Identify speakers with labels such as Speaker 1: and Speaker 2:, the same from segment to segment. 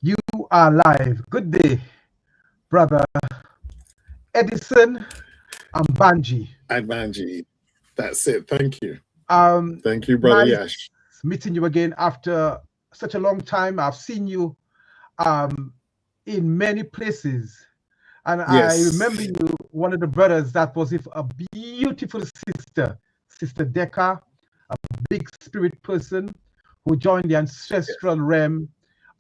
Speaker 1: You are live. Good day, brother Edison Agbandje.
Speaker 2: Agbandje. That's it. Thank you.
Speaker 1: Um,
Speaker 2: Thank you, Brother
Speaker 1: Nice
Speaker 2: Yash.
Speaker 1: meeting you again after such a long time. I've seen you um, in many places, and I remember
Speaker 2: Yes.
Speaker 1: you, one of the brothers that was with a beautiful sister, Sister Deca, a big spirit person who joined the
Speaker 2: Yes.
Speaker 1: ancestral realm.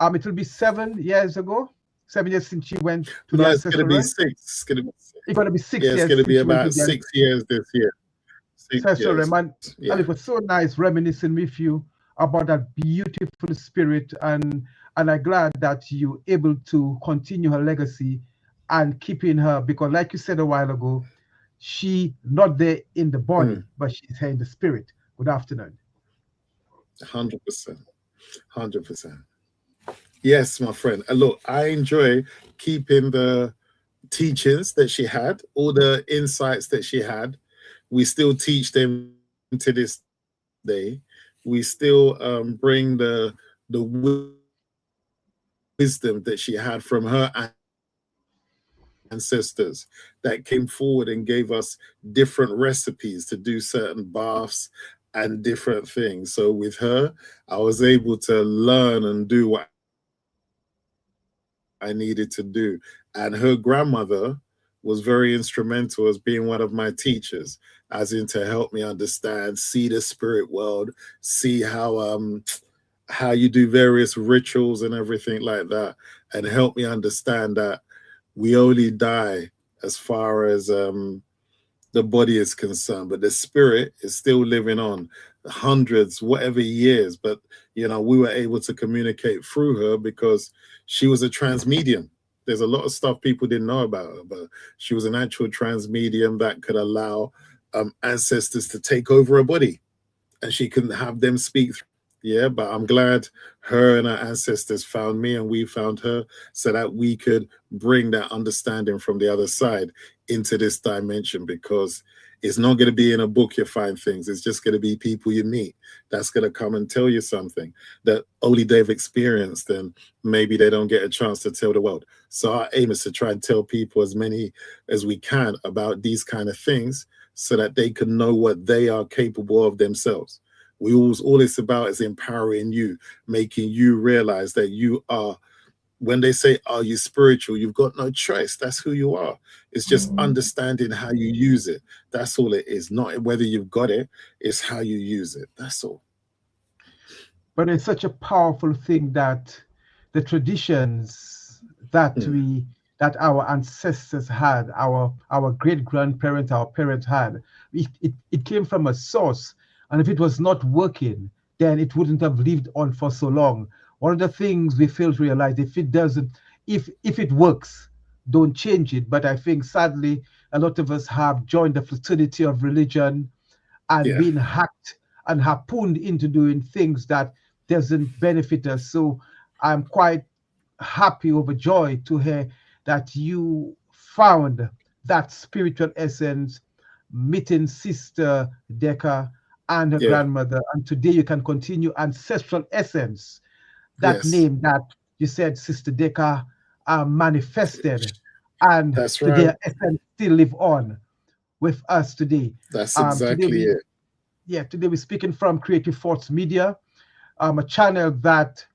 Speaker 1: It will be 7 years ago, 7 years since she went to the
Speaker 2: No, it's going to
Speaker 1: ancestral
Speaker 2: be
Speaker 1: realm.
Speaker 2: six. It's going to be six.
Speaker 1: It's going to be
Speaker 2: Yeah,
Speaker 1: six
Speaker 2: it's
Speaker 1: years
Speaker 2: going to be
Speaker 1: since she went to
Speaker 2: about
Speaker 1: the
Speaker 2: 6 years this year. 6
Speaker 1: ancestral
Speaker 2: years.
Speaker 1: realm. And
Speaker 2: Yeah.
Speaker 1: it was so nice reminiscing with you about that beautiful spirit. And I'm glad that you able to continue her legacy and keeping her, because like you said a while ago, she not there in the body,
Speaker 2: Mm,
Speaker 1: but she's here in the spirit. Good afternoon.
Speaker 2: 100%. 100%. Yes, my friend. And look, I enjoy keeping the teachings that she had, all the insights that she had. We still teach them to this day. We still bring the wisdom that she had from her ancestors that came forward and gave us different recipes to do certain baths and different things. So with her, I was able to learn and do what I needed to do. And her grandmother was very instrumental as being one of my teachers, as in to help me understand, see the spirit world, see the spirit world, see how you do various rituals and everything like that, and help me understand that we only die as far as the body is concerned, but the spirit is still living on hundreds, whatever years. But we were able to communicate through her because she was a trans medium. There's a lot of stuff people didn't know about her, but she was an actual trans medium that could allow ancestors to take over a body, and she couldn't have them speak. Yeah, but I'm glad her and her ancestors found me and we found her so that we could bring that understanding from the other side into this dimension, because it's not going to be in a book you find things. It's just going to be people you meet that's going to come and tell you something that only they've experienced, and maybe they don't get a chance to tell the world. So our aim is to try and tell people as many as we can about these kind of things so that they can know what they are capable of themselves. We all it's about is empowering you, making you realize that you are. When they say, "Are you spiritual?" You've got no choice. That's who you are. It's just understanding how you use it. That's all it is. Not whether you've got it. It's how you use it. That's all.
Speaker 1: But it's such a powerful thing that the traditions that
Speaker 2: Mm.
Speaker 1: our ancestors had, our great grandparents, our parents had, it came from a source. And if it was not working, then it wouldn't have lived on for so long. One of the things we fail to realize, if it doesn't, if it works, don't change it. But I think sadly, a lot of us have joined the fraternity of religion and
Speaker 2: Yeah.
Speaker 1: being hacked and harpooned into doing things that doesn't benefit us. So I'm quite happy, overjoyed to hear that you found that spiritual essence, meeting Sister Deca and her
Speaker 2: Yeah.
Speaker 1: grandmother. And today you can continue ancestral essence, that
Speaker 2: Yes.
Speaker 1: name that you said Sister Deca manifested. And
Speaker 2: That's
Speaker 1: today
Speaker 2: right.
Speaker 1: her essence still live on with us today.
Speaker 2: That's
Speaker 1: Today
Speaker 2: exactly
Speaker 1: we
Speaker 2: it.
Speaker 1: today we're speaking from Creative Thoughts Media, a channel that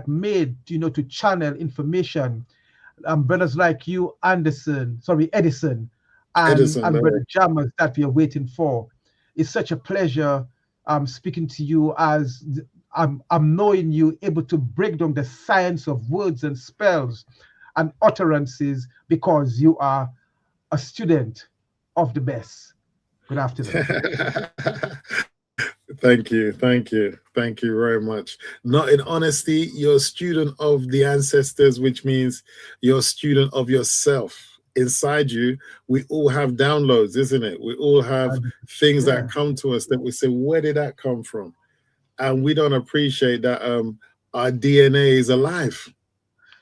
Speaker 1: made to channel information. Brothers like you, Edison,
Speaker 2: Edison.
Speaker 1: and brother Jammers that we are waiting for. It's such a pleasure speaking to you as I'm knowing you able to break down the science of words and spells and utterances because you are a student of the best. Good afternoon.
Speaker 2: Thank you, thank you, thank you very much. Not in honesty, you're a student of the ancestors, which means you're a student of yourself. Inside you, we all have downloads, isn't it? We all have
Speaker 1: And
Speaker 2: things
Speaker 1: yeah,
Speaker 2: that come to us that we say, where did that come from? And we don't appreciate that our DNA is alive.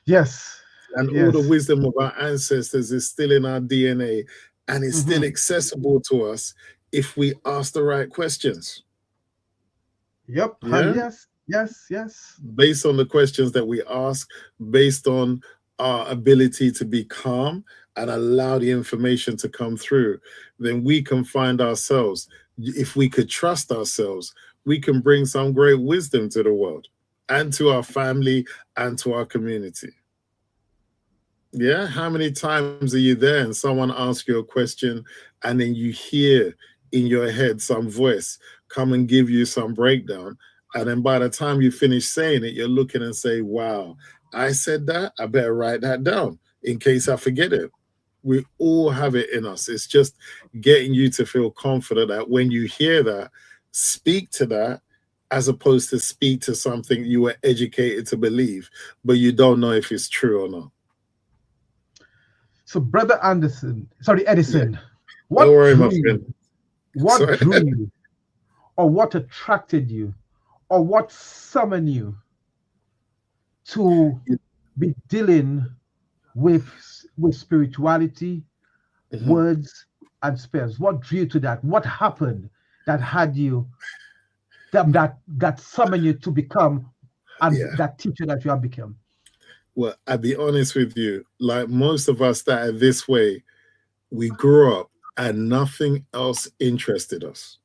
Speaker 1: yes,
Speaker 2: And all the
Speaker 1: yes.
Speaker 2: wisdom of our ancestors is still in our DNA, and it's still
Speaker 1: Hmm.
Speaker 2: accessible to us if we ask the right questions.
Speaker 1: Yep.
Speaker 2: Yeah?
Speaker 1: Yes. Yes, yes.
Speaker 2: Based on the questions that we ask, based on our ability to be calm and allow the information to come through, then we can find ourselves. If we could trust ourselves, we can bring some great wisdom to the world and to our family and to our community. Yeah, how many times are you there and someone asks you a question and then you hear in your head some voice come and give you some breakdown, and then by the time you finish saying it, you're looking and say, wow, I said that, I better write that down in case I forget it. We all have it in us. It's just getting you to feel confident that when you hear that, speak to that, as opposed to speak to something you were educated to believe, but you don't know if it's true or not.
Speaker 1: So, Brother
Speaker 2: Yeah.
Speaker 1: Edison,
Speaker 2: Don't
Speaker 1: what
Speaker 2: worry, my
Speaker 1: drew
Speaker 2: friend.
Speaker 1: you? What
Speaker 2: Sorry.
Speaker 1: drew you, or what attracted you, or what summoned you to be dealing with spirituality,
Speaker 2: Mhm.
Speaker 1: words, and spells? What drew you to that? What happened that had you that summoned you to become and
Speaker 2: Yeah.
Speaker 1: that teacher that you have become?
Speaker 2: Well, I'll be honest with you. Like most of us that are this way, we grew up and nothing else interested us.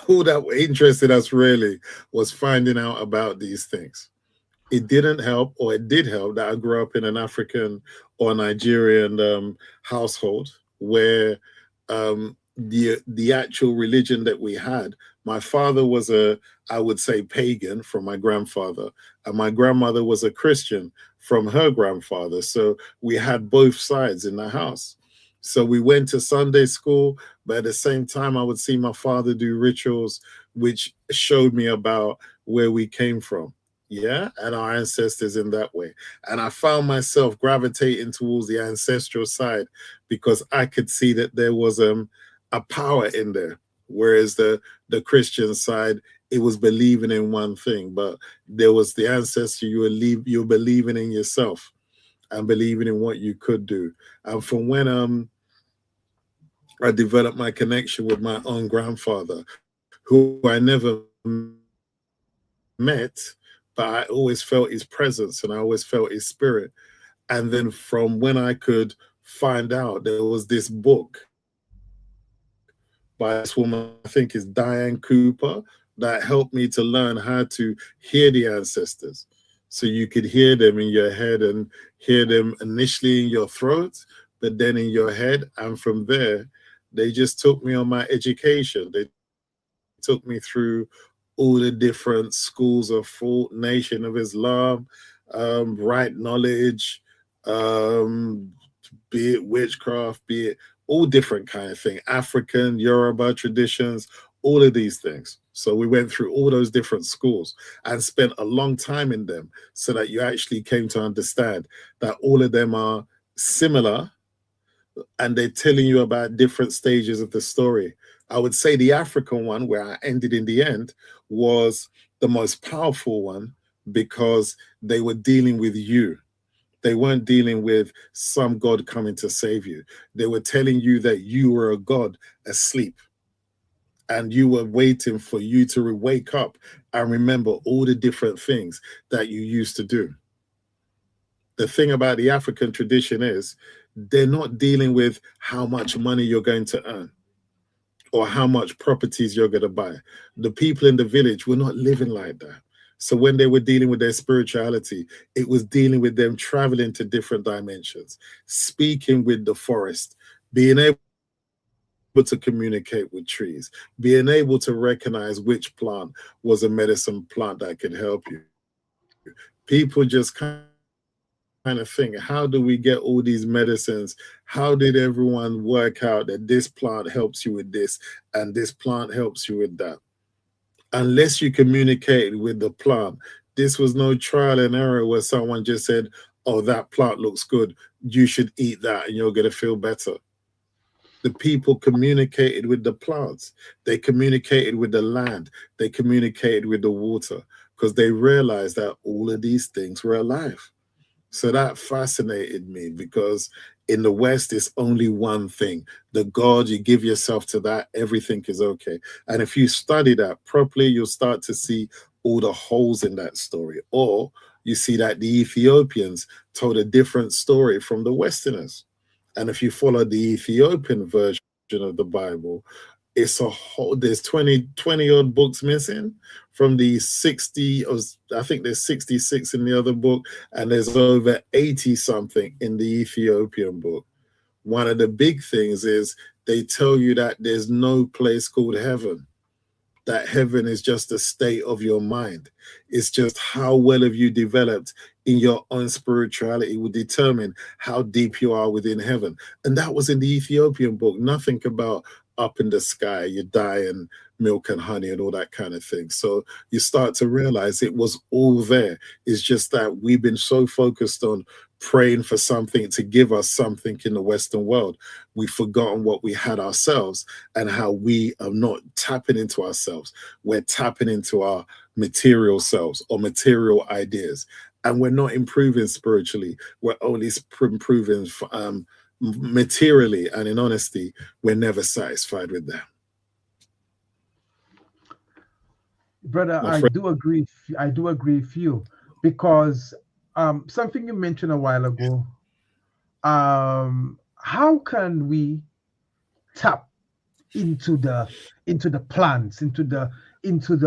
Speaker 2: All that interested us really was finding out about these things. It didn't help, or it did help, that I grew up in an African or Nigerian household where the actual religion that we had, my father was I would say, pagan from my grandfather, and my grandmother was a Christian from her grandfather. So we had both sides in the house. So we went to Sunday school, but at the same time, I would see my father do rituals, which showed me about where we came from. Yeah, and our ancestors in that way. And I found myself gravitating towards the ancestral side because I could see that there was a power in there. Whereas the Christian side, it was believing in one thing, but there was the ancestor, you were believing in yourself and believing in what you could do. And from when I developed my connection with my own grandfather, who I never met, but I always felt his presence and I always felt his spirit. And then from when I could find out, there was this book by this woman, I think is Diane Cooper, that helped me to learn how to hear the ancestors. So you could hear them in your head and hear them initially in your throat, but then in your head. And from there, they just took me on my education. They took me through all the different schools of thought, Nation of Islam, right knowledge, right be it witchcraft, be it all different kind of thing, African, Yoruba traditions, all of these things. So we went through all those different schools and spent a long time in them so that you actually came to understand that all of them are similar and they're telling you about different stages of the story. I would say the African one, where I ended in the end, was the most powerful one because they were dealing with you. They weren't dealing with some God coming to save you. They were telling you that you were a God asleep and you were waiting for you to wake up and remember all the different things that you used to do. The thing about the African tradition is they're not dealing with how much money you're going to earn or how much properties you're going to buy. The people in the village were not living like that. So when they were dealing with their spirituality, it was dealing with them traveling to different dimensions, speaking with the forest, being able to communicate with trees, being able to recognize which plant was a medicine plant that could help you. People just kind of think, how do we get all these medicines? How did everyone work out that this plant helps you with this and this plant helps you with that? Unless you communicated with the plant. This was no trial and error where someone just said, oh, that plant looks good. You should eat that and you're going to feel better. The people communicated with the plants. They communicated with the land. They communicated with the water because they realized that all of these things were alive. So that fascinated me because in the West, it's only one thing. The God, you give yourself to that, everything is okay. And if you study that properly, you'll start to see all the holes in that story. Or you see that the Ethiopians told a different story from the Westerners. And if you follow the Ethiopian version of the Bible, it's a whole, there's 20 odd books missing from the 60, or I think there's 66 in the other book, and there's over 80 something in the Ethiopian book. One of the big things is they tell you that there's no place called heaven, that heaven is just a state of your mind. It's just how well have you developed in your own spirituality will determine how deep you are within heaven. And that was in the Ethiopian book. Nothing about up in the sky, you die and milk and honey and all that kind of thing. So you start to realize it was all there. It's just that we've been so focused on praying for something to give us something in the Western world, we've forgotten what we had ourselves and how we are not tapping into ourselves. We're tapping into our material selves or material ideas, and we're not improving spiritually. We're only improving materially, and in honesty, we're never satisfied with that.
Speaker 1: Brother, I do agree. I do agree with you, because something you mentioned a while ago. How can we tap into the plants, into the into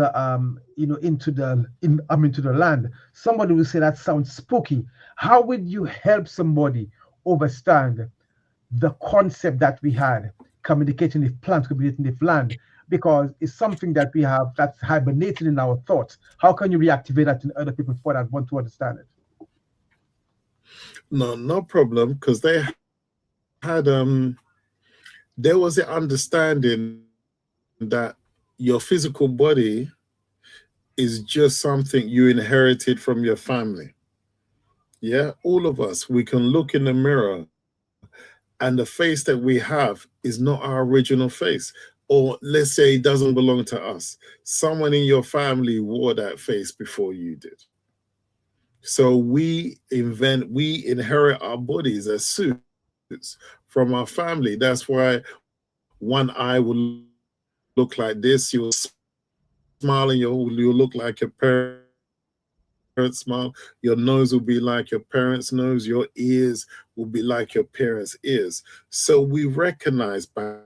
Speaker 1: the land? Somebody will say that sounds spooky. How would you help somebody understand the concept that we had, communicating with plants, communicating with land? Because it's something that we have that's hibernated in our thoughts. How can you reactivate that in other people for that want to understand it?
Speaker 2: No problem, because they had there was an understanding that your physical body is just something you inherited from your family. Yeah, all of us, we can look in the mirror and the face that we have is not our original face. Or let's say it doesn't belong to us. Someone in your family wore that face before you did. So we inherit our bodies as suits from our family. That's why one eye will look like this. You'll smile and you'll look like your parents smile. Your nose will be like your parents' nose. Your ears will be like your parents' ears. So we recognize back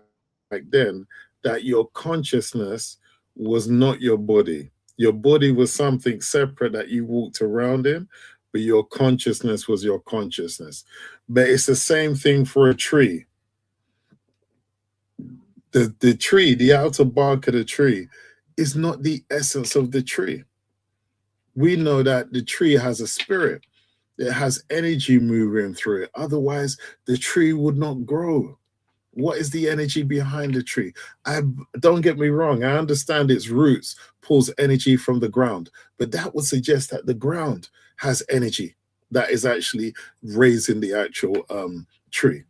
Speaker 2: then that your consciousness was not your body. Your body was something separate that you walked around in, but your consciousness was your consciousness. But it's the same thing for a tree. The tree, the outer bark of the tree, is not the essence of the tree. We know that the tree has a spirit. It has energy moving through it. Otherwise, the tree would not grow. What is the energy behind the tree? Don't get me wrong. I understand its roots pulls energy from the ground, but that would suggest that the ground has energy that is actually raising the actual tree.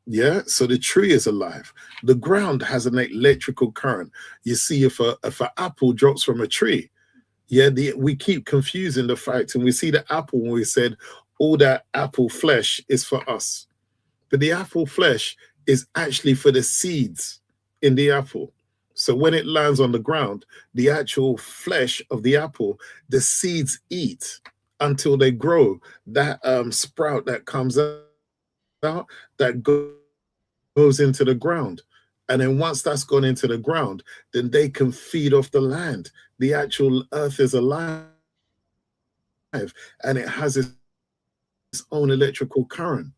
Speaker 2: Yeah, so the tree is alive. The ground has an electrical current. You see, if an apple drops from a tree, yeah, we keep confusing the fact, and we see the apple when we said all that apple flesh is for us, but the apple flesh is actually for the seeds in the apple. So when it lands on the ground, the actual flesh of the apple, the seeds eat until they grow. That sprout that comes out, that goes into the ground. And then once that's gone into the ground, then they can feed off the land. The actual earth is alive and it has its own electrical current.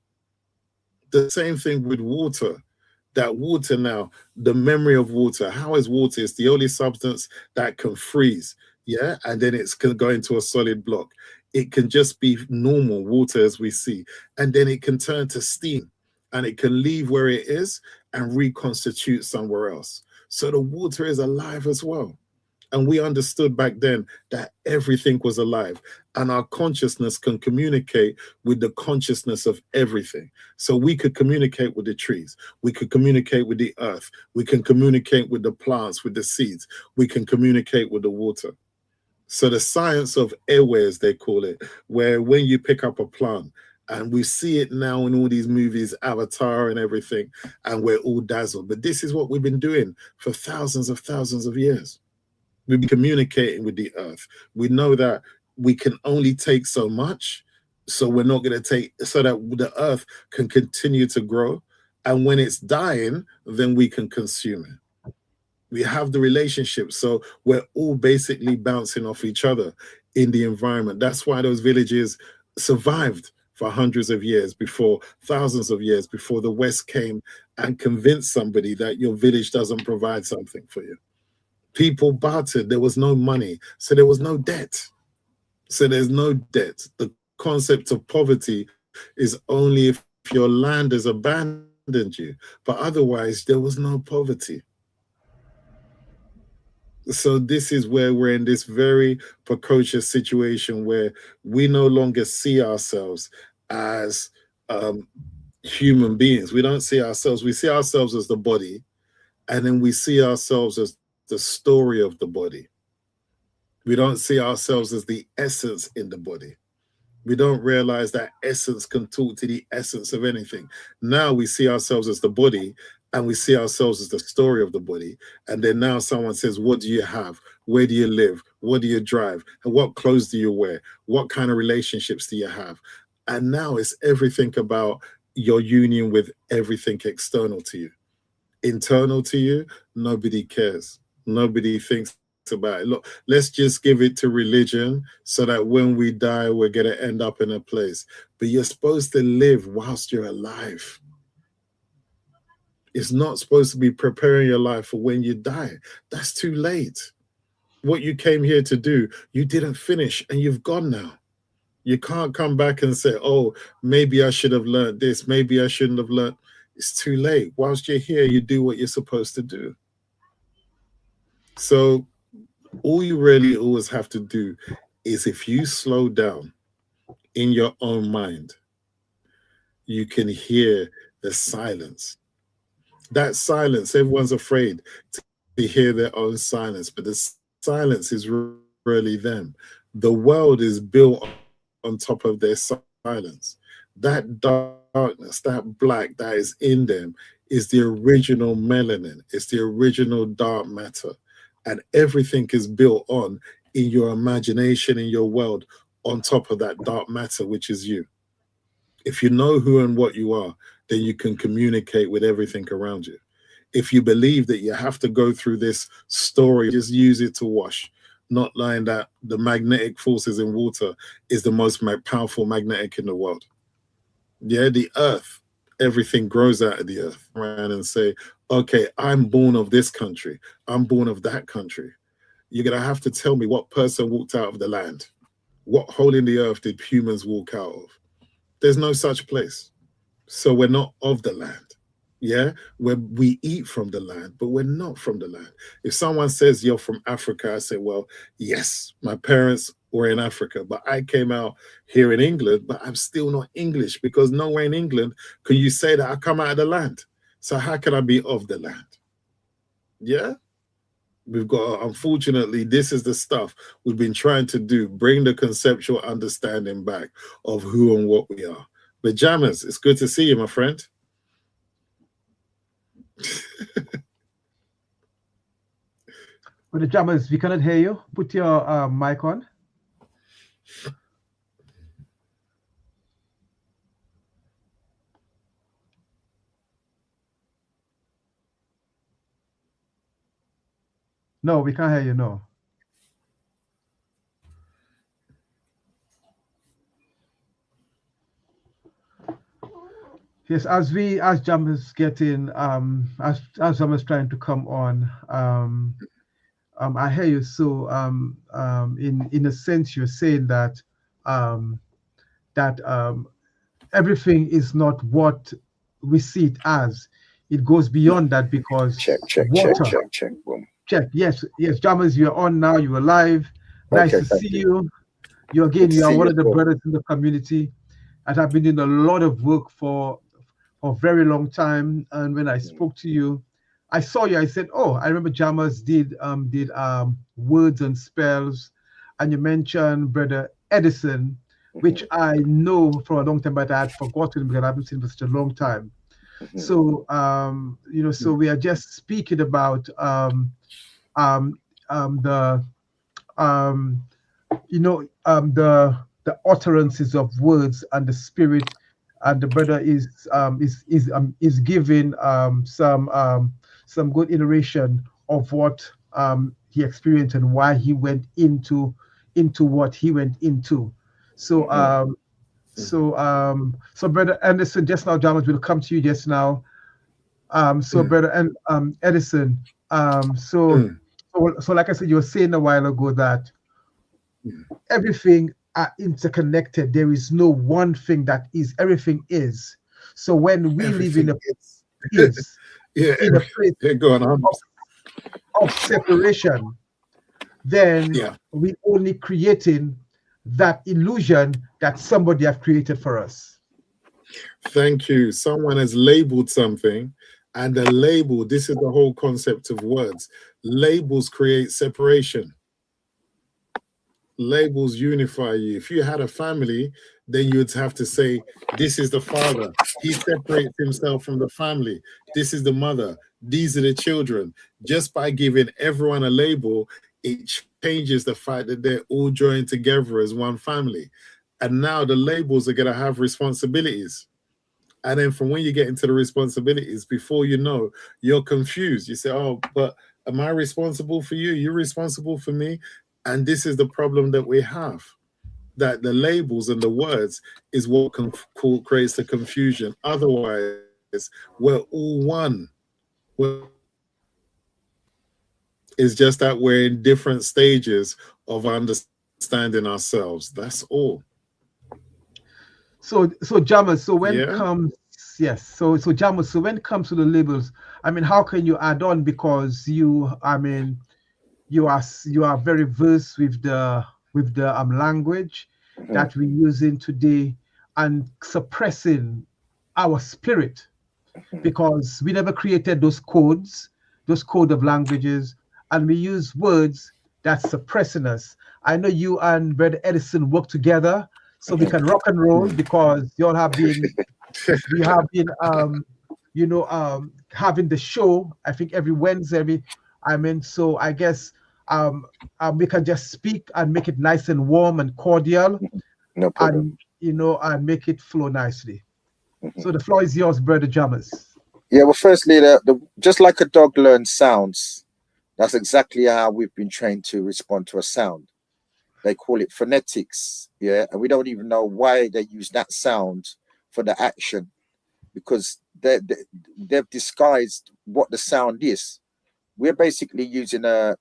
Speaker 2: The same thing with water. That water now, the memory of water, how is water? It's the only substance that can freeze, yeah? And then it's can go into a solid block. It can just be normal water as we see. And then it can turn to steam and it can leave where it is and reconstitute somewhere else. So the water is alive as well. And we understood back then that everything was alive and our consciousness can communicate with the consciousness of everything. So we could communicate with the trees. We could communicate with the earth. We can communicate with the plants, with the seeds. We can communicate with the water. So the science of airways, they call it, where when you pick up a plant, and we see it now in all these movies, Avatar and everything, and we're all dazzled. But this is what we've been doing for thousands of years. We'll be communicating with the earth. We know that we can only take so much, so we're not going to take, so that the earth can continue to grow. And when it's dying, then we can consume it. We have the relationship. So we're all basically bouncing off each other in the environment. That's why those villages survived for hundreds of years before, thousands of years before the West came and convinced somebody that your village doesn't provide something for you. People bartered. There was no money, so there was no debt. So there's no debt. The concept of poverty is only if your land has abandoned you, but otherwise there was no poverty. So this is where we're in this very precocious situation where we no longer see ourselves as human beings. We don't see ourselves. We see ourselves as the body, and then we see ourselves as the story of the body. We don't see ourselves as the essence in the body. We don't realize that essence can talk to the essence of anything. Now we see ourselves as the body, and we see ourselves as the story of the body. And then now someone says, what do you have? Where do you live? What do you drive? And what clothes do you wear? What kind of relationships do you have? And now it's everything about your union with everything external to you. Internal to you, nobody cares. Nobody thinks about it. Look, let's just give it to religion so that when we die, we're going to end up in a place. But you're supposed to live whilst you're alive. It's not supposed to be preparing your life for when you die. That's too late. What you came here to do, you didn't finish, and you've gone now. You can't come back and say, oh, maybe I should have learned this. Maybe I shouldn't have learned. It's too late. Whilst you're here, you do what you're supposed to do. So all you really always have to do is, if you slow down in your own mind, you can hear the silence. That silence, everyone's afraid to hear their own silence, but the silence is really them. The world is built on top of their silence. That darkness, that black that is in them is the original melanin. It's the original dark matter. And everything is built on, in your imagination, in your world, on top of that dark matter, which is you. If you know who and what you are, then you can communicate with everything around you. If you believe that you have to go through this story, just use it to wash, not lying that the magnetic forces in water is the most powerful magnetic in the world. Yeah, the earth, everything grows out of the earth. Around and say, okay, I'm born of this country. I'm born of that country. You're going to have to tell me what person walked out of the land. What hole in the earth did humans walk out of? There's no such place. So we're not of the land. Yeah, we eat from the land, but we're not from the land. If someone says you're from Africa, I say, well, yes, my parents were in Africa, but I came out here in England, but I'm still not English, because nowhere in England can you say that I come out of the land. So how can I be of the land? Yeah, we've got, unfortunately, this is the stuff we've been trying to do, bring the conceptual understanding back of who and what we are. But Jammers, it's good to see you, my friend.
Speaker 1: But the Jammers, we cannot hear you. Put your mic on. No, we can't hear you, no. Yes, as Jammers get in, as Jammers trying to come on, I hear you. So, in a sense, you're saying that everything is not what we see it as. It goes beyond that, because
Speaker 3: check, boom.
Speaker 1: Check. Yes, Jammers, you're on now. You're live. Nice to see you. You are one of the brothers in the community, and I've been doing a lot of work for a very long time. And when I spoke to you, I saw you. I said, "Oh, I remember Jammers did words and spells," and you mentioned Brother Edison, which I know for a long time, but I had forgotten because I haven't seen him for such a long time. So, so we are just speaking about the utterances of words and the spirit, and the brother is giving some good iteration of what he experienced and why he went into what he went into. So so brother Anderson, just now, Thomas will come to you just now. Brother and Edison, so like I said, you were saying a while ago that everything are interconnected. There is no one thing that is. Everything is. So when we live in a is
Speaker 2: yeah,
Speaker 1: in a place
Speaker 2: go on.
Speaker 1: of separation, then we only creating that illusion that somebody have created for us.
Speaker 2: Thank you. Someone has labeled something, and the label, this is the whole concept of words. Labels create separation. Labels unify you. If you had a family, then you'd have to say, this is the father. He separates himself from the family. This is the mother. These are the children. Just by giving everyone a label, it changes the fact that they're all joined together as one family. And now the labels are going to have responsibilities. And then from when you get into the responsibilities, before you know, you're confused. You say, oh, but am I responsible for you? You're responsible for me? And this is the problem that we have, that the labels and the words is what creates the confusion. Otherwise, we're all one. It's just that we're in different stages of understanding ourselves. That's all.
Speaker 1: So Jamal, so when it comes, yes, so Jamal, so when it comes to the labels, I mean, how can you add on, because you are very versed with the language that we're using today, and suppressing our spirit, because we never created those code of languages, and we use words that's suppressing us. I know you and Brother Edison work together so we can rock and roll, because y'all have been having the show, I think every Wednesday. So I guess we can just speak and make it nice and warm and cordial,
Speaker 3: no problem.
Speaker 1: And make it flow nicely. So the floor is yours, Brother Jammers.
Speaker 3: Yeah, well, firstly, just like a dog learns sounds, that's exactly how we've been trained to respond to a sound. They call it phonetics, and we don't even know why they use that sound for the action, because they've disguised what the sound is. We're basically using a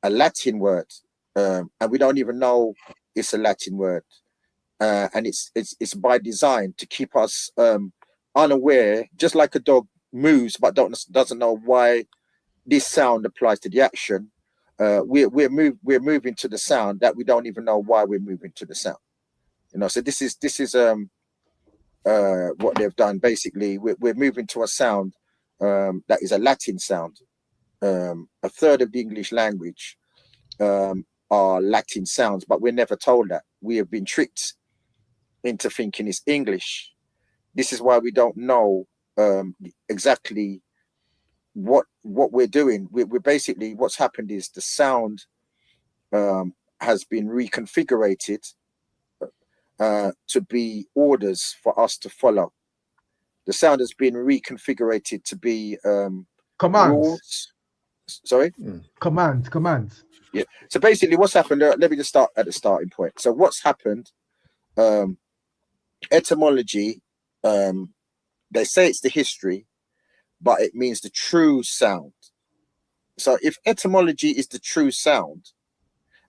Speaker 3: Latin word, and we don't even know it's a Latin word, and it's by design to keep us unaware, just like a dog moves but doesn't know why this sound applies to the action. We're moving to the sound that we don't even know why we're moving to the sound. So this is what they've done. Basically, we're moving to a sound that is a Latin sound. A third of the English language are Latin sounds, but we're never told that. We have been tricked into thinking it's English. This is why we don't know exactly what we're doing. We're basically, what's happened is the sound has been reconfigured to be orders for us to follow. The sound has been reconfigured to be
Speaker 1: commands.
Speaker 3: Rules. Sorry?
Speaker 1: Commands.
Speaker 3: Yeah. So basically what's happened, let me just start at the starting point. So what's happened, etymology, they say it's the history, but it means the true sound. So if etymology is the true sound,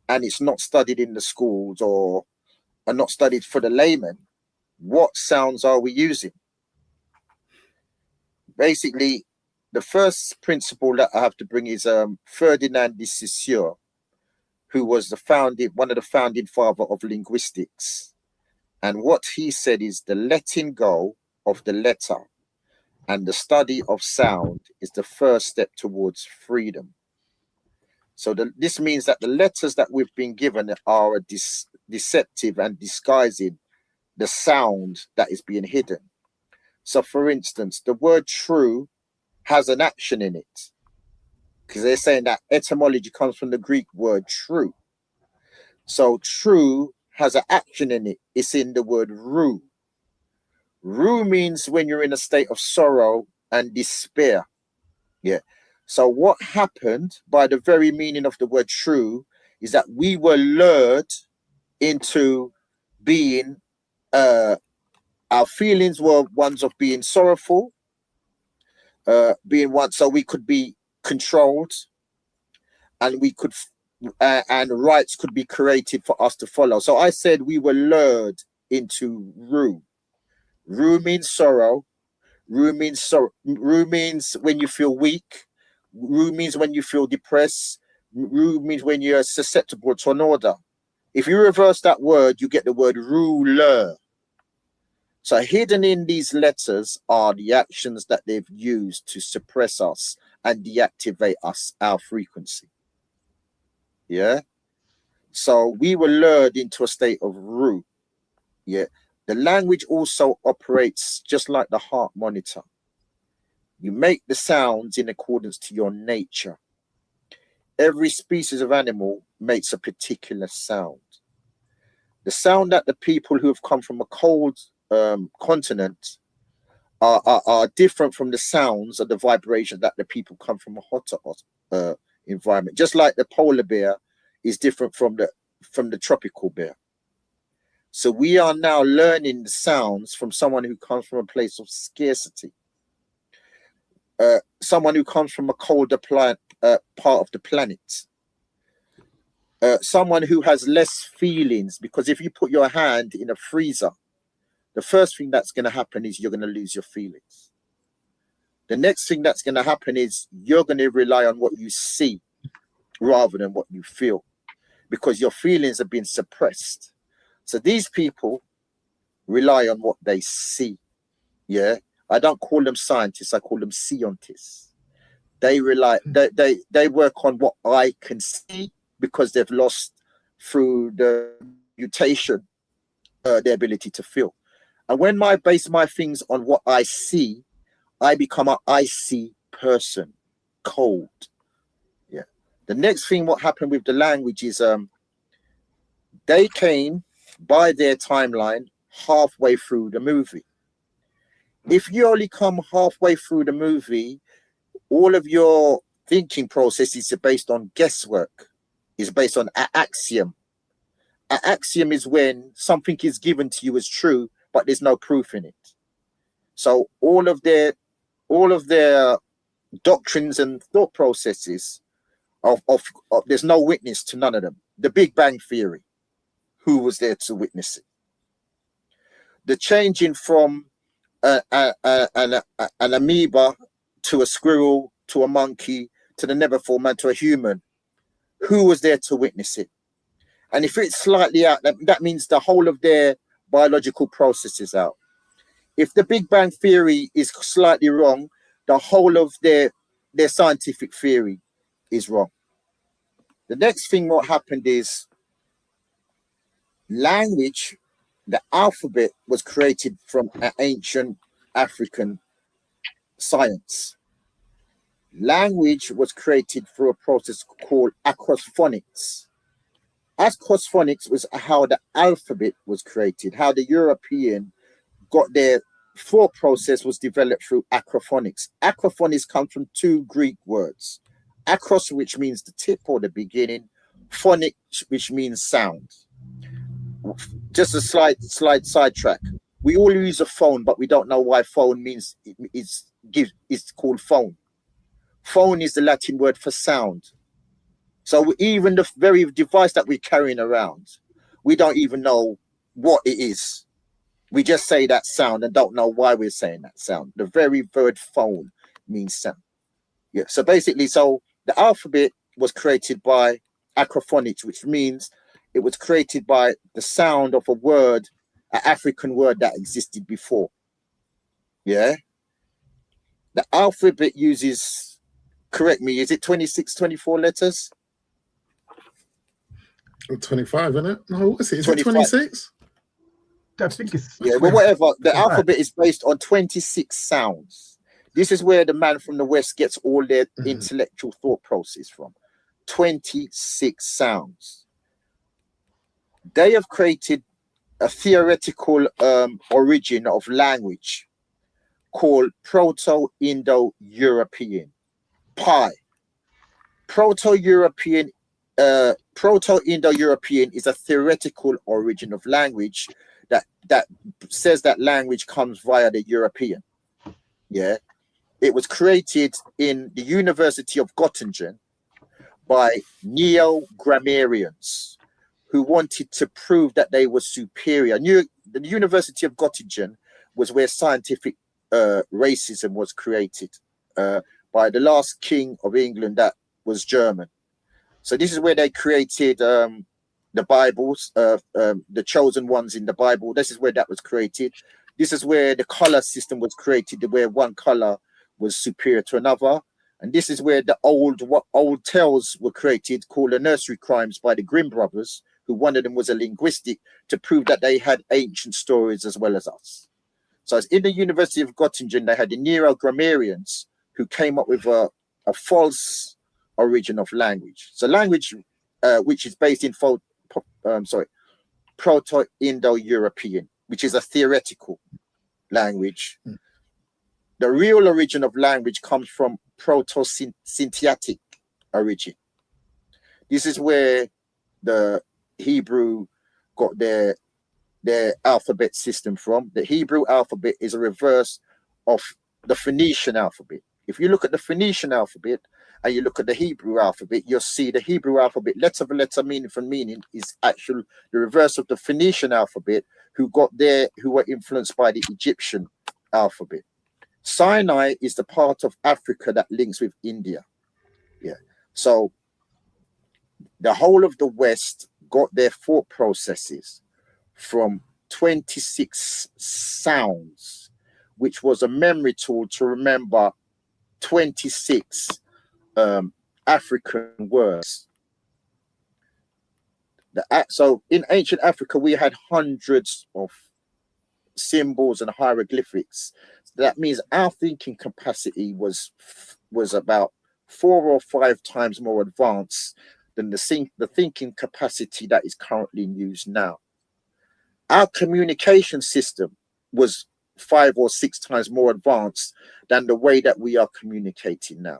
Speaker 3: and it's not studied in the schools or are not studied for the layman, what sounds are we using? Basically, the first principle that I have to bring is Ferdinand de Saussure, who was one of the founding father of linguistics. And what he said is the letting go of the letter and the study of sound is the first step towards freedom. So this means that the letters that we've been given are deceptive and disguising the sound that is being hidden. So for instance, the word true has an action in it. because they're saying that etymology comes from the Greek word true. So true has an action in it. It's in the word rue. Rue means when you're in a state of sorrow and despair. Yeah. So what happened by the very meaning of the word true is that we were lured into being, our feelings were ones of being sorrowful, being one, so we could be controlled, and we could, and rights could be created for us to follow. So I said we were lured into rue. Rue means sorrow. Rue means sorrow. Rue means when you feel weak. Rue means when you feel depressed. Rue means when you're susceptible to an order. If you reverse that word, you get the word ruler. So hidden in these letters are the actions that they've used to suppress us and deactivate us, our frequency. Yeah. So we were lured into a state of rue. Yeah. The language also operates just like the heart monitor. You make the sounds in accordance to your nature. Every species of animal makes a particular sound. The sound that the people who have come from a cold continent are different from the sounds of the vibration that the people come from a hotter environment. Just like the polar bear is different from the tropical bear. So we are now learning the sounds from someone who comes from a place of scarcity. Someone who comes from a colder part of the planet. Someone who has less feelings, because if you put your hand in a freezer, the first thing that's going to happen is you're going to lose your feelings. The next thing that's going to happen is you're going to rely on what you see rather than what you feel, because your feelings have been suppressed. So these people rely on what they see. Yeah. I don't call them scientists, I call them scientists. They rely, they work on what I can see, because they've lost through the mutation their ability to feel. And when I base my things on what I see, I become an icy person, cold. Yeah. The next thing, what happened with the language is they came by their timeline halfway through the movie. If you only come halfway through the movie, all of your thinking processes are based on guesswork. It's based on an axiom. An axiom is when something is given to you as true, but there's no proof in it. So all of their doctrines and thought processes of there's no witness to none of them. The Big Bang Theory, who was there to witness it? The changing from an amoeba to a squirrel to a monkey to the Neverfull man to a human, who was there to witness it? And if it's slightly out, that means the whole of their biological process is out. If the Big Bang Theory is slightly wrong, the whole of their scientific theory is wrong. The next thing what happened is language, the alphabet was created from an ancient African science. Language was created through a process called acrophonics. Acrophonics was how the alphabet was created, how the European got their thought process was developed through acrophonics. Acrophonics comes from two Greek words. Acros, which means the tip or the beginning, phonic, which means sound. Just a slight sidetrack. We all use a phone, but we don't know why phone means it's called phone. Phone is the Latin word for sound. So even the very device that we're carrying around, we don't even know what it is. We just say that sound and don't know why we're saying that sound. The very word phone means sound. Yeah. So basically, so the alphabet was created by acrophonics, which means it was created by the sound of a word, an African word that existed before. Yeah. The alphabet uses, correct me, is it 26, 24 letters?
Speaker 2: 25, isn't it? No, what's it? Is it 26?
Speaker 1: I think it's
Speaker 3: yeah, well, whatever. The alphabet is based on 26 sounds. This is where the man from the West gets all their intellectual thought process from. 26 sounds. They have created a theoretical origin of language called Proto-Indo-European, PI. Proto-Indo-European is a theoretical origin of language that says that language comes via the European. Yeah, it was created in the University of Göttingen by neo-grammarians who wanted to prove that they were superior. The University of Göttingen was where scientific racism was created by the last king of England that was German. So this is where they created the Bibles, the chosen ones in the Bible. This is where that was created. This is where the color system was created, where one color was superior to another. And this is where the old tales were created, called the nursery crimes by the Grimm brothers, who one of them was a linguistic, to prove that they had ancient stories as well as us. So as in the University of Göttingen, they had the neo-grammarians who came up with a false origin of language. So language, which is based in Proto-Indo-European, which is a theoretical language. The real origin of language comes from Proto-Syntactic origin. This is where the Hebrew got their alphabet system from. The Hebrew alphabet is a reverse of the Phoenician alphabet. If you look at the Phoenician alphabet and you look at the Hebrew alphabet, you'll see the Hebrew alphabet, letter for letter, meaning for meaning, is actually the reverse of the Phoenician alphabet, who were influenced by the Egyptian alphabet. Sinai is the part of Africa that links with India. Yeah. So the whole of the West got their thought processes from 26 sounds, which was a memory tool to remember 26 African words. So in ancient Africa, we had hundreds of symbols and hieroglyphics. That means our thinking capacity was about 4 or 5 times more advanced than the thinking capacity that is currently used now. Our communication system was 5 or 6 times more advanced than the way that we are communicating now.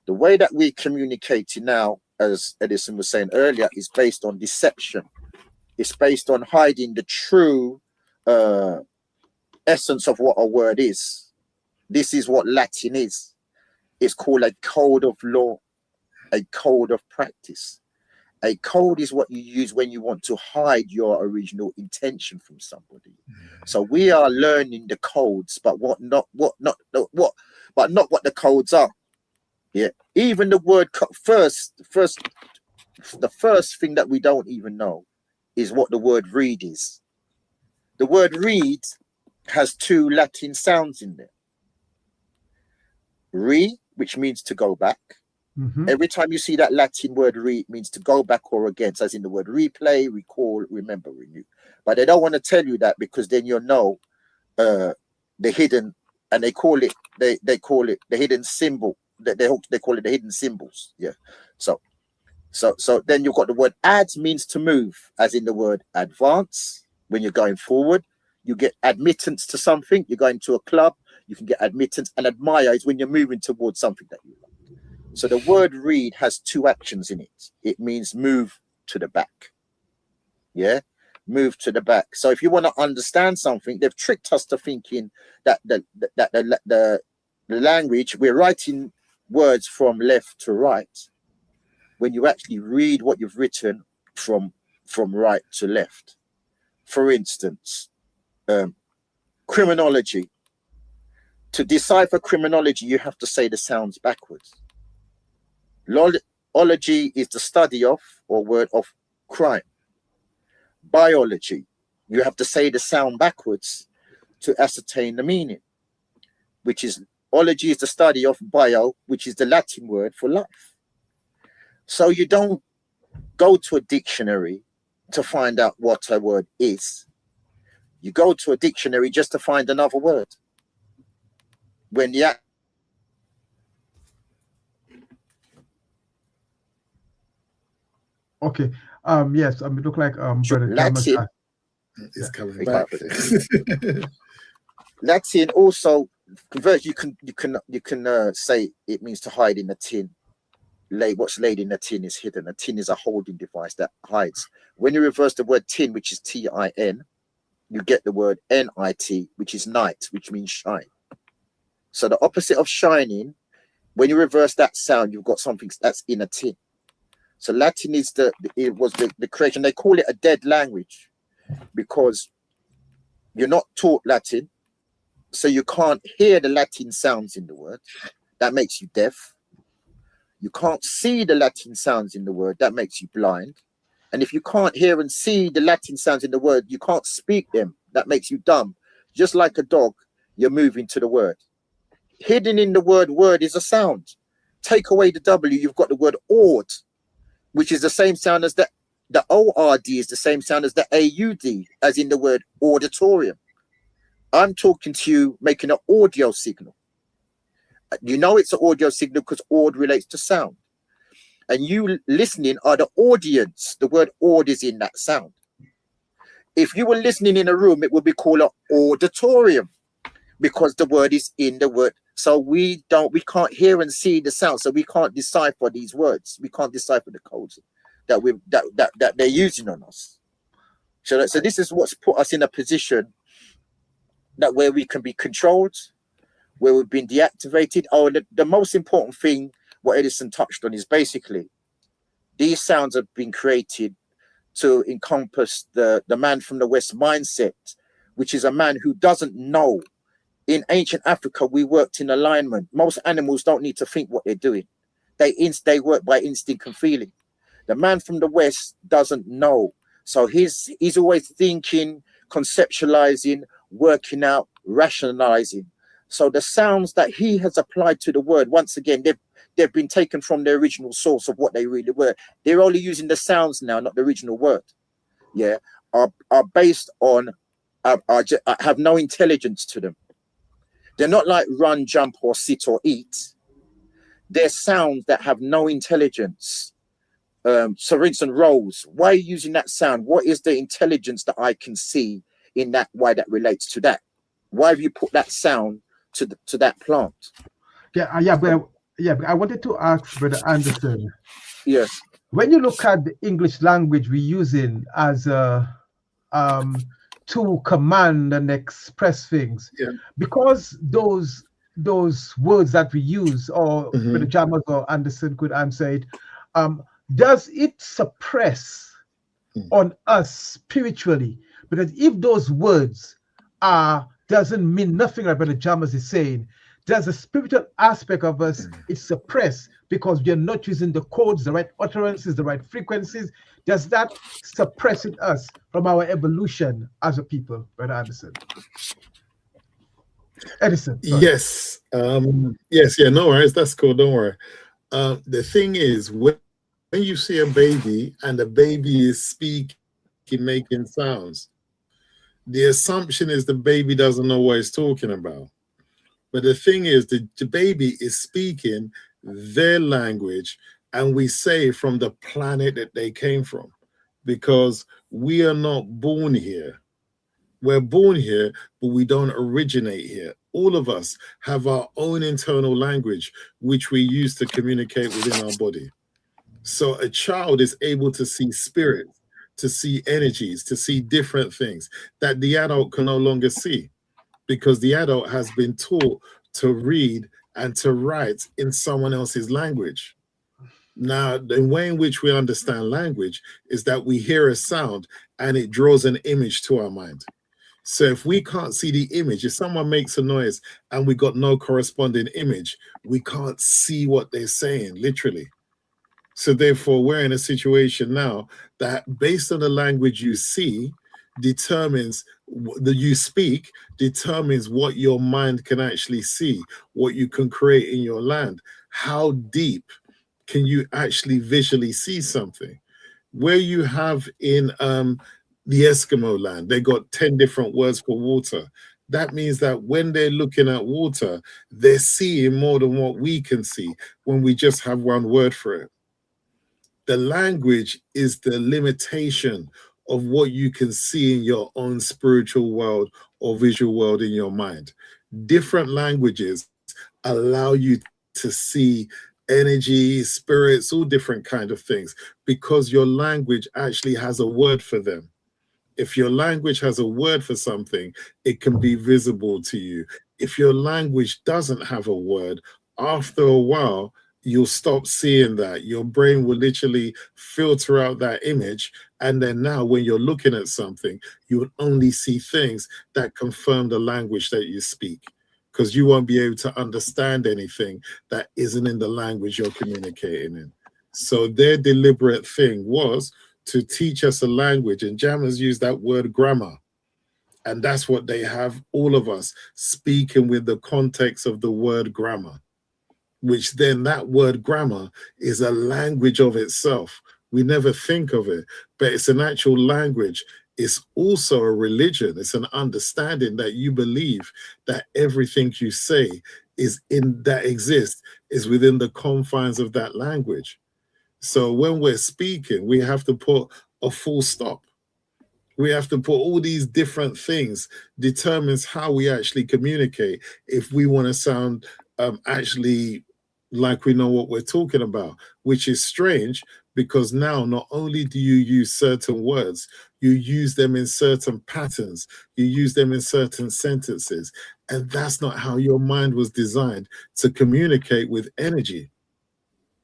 Speaker 3: The way that we communicate now, as Edison was saying earlier, is based on deception. It's based on hiding the true essence of what a word is. This is what Latin is. It's called a code of law, a code of practice. A code is what you use when you want to hide your original intention from somebody. So we are learning the codes, but not what the codes are. Yeah, even the word the first thing that we don't even know is what the word read is. The word read has 2 Latin sounds in there. Re, which means to go back. Mm-hmm. Every time you see that Latin word re, it means to go back or against, as in the word replay, recall, remember, renew. But they don't want to tell you that, because then you'll know the hidden, and they call it the hidden symbol. They call it the hidden symbols. Yeah. So then you've got the word ad, means to move, as in the word advance. When you're going forward, you get admittance to something. You're going to a club, you can get admittance, and admire is when you're moving towards something that you like. So the word read has 2 actions in it. It means move to the back. Yeah, move to the back. So if you want to understand something, they've tricked us to thinking that the language, we're writing words from left to right, when you actually read what you've written from right to left. For instance, criminology. To decipher criminology, you have to say the sounds backwards. Ology is the study of, or word of, crime. Biology, you have to say the sound backwards to ascertain the meaning, which is, ology is the study of bio, which is the Latin word for life. So you don't go to a dictionary to find out what a word is. You go to a dictionary just to find another word. when the
Speaker 1: Okay. Yes. It look like Brother Jamas
Speaker 3: Latin
Speaker 2: It's coming
Speaker 3: we
Speaker 2: back.
Speaker 3: got Latin also convert. You can say it means to hide in a tin. What's laid in a tin is hidden. A tin is a holding device that hides. When you reverse the word tin, which is tin, you get the word nit, which is night, which means shine. So the opposite of shining, when you reverse that sound, you've got something that's in a tin. So Latin is the creation. They call it a dead language because you're not taught Latin, so you can't hear the Latin sounds in the word. That makes you deaf. You can't see the Latin sounds in the word. That makes you blind. And if you can't hear and see the Latin sounds in the word, you can't speak them. That makes you dumb. Just like a dog, you're moving to the word. Hidden in the word is a sound. Take away the W, you've got the word ord, which is the same sound as the ORD is the same sound as the AUD, as in the word auditorium. I'm talking to you, making an audio signal. You know it's an audio signal because ord relates to sound. And you listening are the audience. The word ord is in that sound. If you were listening in a room, it would be called an auditorium because the word is in the word. So we can't hear and see the sound. So we can't decipher these words. We can't decipher the codes that they're using on us. So this is what's put us in a position that where we can be controlled, where we've been deactivated. Oh, the most important thing, what Edison touched on, is basically these sounds have been created to encompass the man from the West mindset, which is a man who doesn't know. In ancient Africa, we worked in alignment. Most animals don't need to think what they're doing. They work by instinct and feeling. The man from the West doesn't know. So he's always thinking, conceptualizing, working out, rationalizing. So the sounds that he has applied to the word, once again, they've been taken from the original source of what they really were. They're only using the sounds now, not the original word. Yeah, are based on, have no intelligence to them. They're not like run, jump, or sit or eat. They're sounds that have no intelligence. So for instance, rose. Why are you using that sound? What is the intelligence that I can see in that? Why that relates to that? Why have you put that sound to that plant?
Speaker 1: But I wanted to ask Brother Anderson.
Speaker 3: Yes.
Speaker 1: When you look at the English language we're using as a to command and express things, because those words that we use, or Brother Jamas or Anderson could answer it, does it suppress on us spiritually? Because if those words doesn't mean nothing, like Brother Jamas is saying, does the spiritual aspect of us is suppressed because we are not using the codes, the right utterances, the right frequencies? Does that suppress in us from our evolution as a people, Brother Anderson? Edison. Sorry.
Speaker 2: Yes. Yes. Yeah. No worries. That's cool. Don't worry. The thing is, when you see a baby and the baby is speaking, making sounds, the assumption is the baby doesn't know what it's talking about. But the thing is, the baby is speaking their language, and we say from the planet that they came from, because we are not born here. We're born here, but we don't originate here. All of us have our own internal language, which we use to communicate within our body. So a child is able to see spirits, to see energies, to see different things that the adult can no longer see, because the adult has been taught to read and to write in someone else's language. Now, the way in which we understand language is that we hear a sound and it draws an image to our mind. So if we can't see the image, if someone makes a noise and we got no corresponding image, we can't see what they're saying, literally. So therefore, we're in a situation now that based on the language you see, determines that you speak, determines what your mind can actually see, what you can create in your land. How deep can you actually visually see something? Where you have in the Eskimo land, they got 10 different words for water. That means that when they're looking at water, they're seeing more than what we can see when we just have one word for it. The language is the limitation of what you can see in your own spiritual world or visual world in your mind. Different languages allow you to see energy, spirits, all different kind of things, because your language actually has a word for them. If your language has a word for something, it can be visible to you. If your language doesn't have a word, after a while, you'll stop seeing that. Your brain will literally filter out that image. And then now when you're looking at something, you will only see things that confirm the language that you speak, because you won't be able to understand anything that isn't in the language you're communicating in. So their deliberate thing was to teach us a language, and Jammers use that word grammar. And that's what they have, all of us speaking with the context of the word grammar, which then that word grammar is a language of itself. We never think of it, but it's an actual language. It's also a religion. It's an understanding that you believe that everything you say is in that exists is within the confines of that language. So when we're speaking, we have to put a full stop. We have to put all these different things, determines how we actually communicate if we want to sound actually like we know what we're talking about, which is strange, because now not only do you use certain words, you use them in certain patterns, you use them in certain sentences, and that's not how your mind was designed to communicate with energy.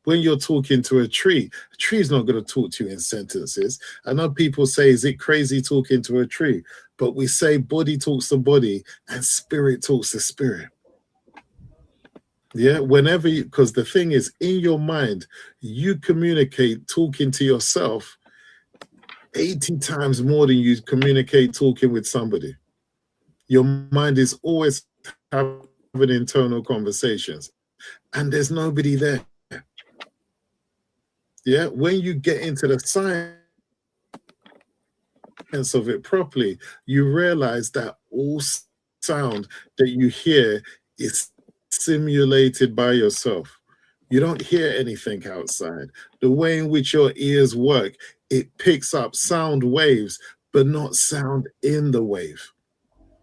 Speaker 2: When you're talking to a tree is not going to talk to you in sentences. I know people say, is it crazy talking to a tree? But we say body talks to body and spirit talks to spirit. Yeah, whenever you, because the thing is, in your mind, you communicate talking to yourself 80 times more than you communicate talking with somebody. Your mind is always having internal conversations, and there's nobody there. Yeah, when you get into the science of it properly, you realize that all sound that you hear is simulated by yourself. You don't hear anything outside. The way in which your ears work, it picks up sound waves, but not sound in the wave.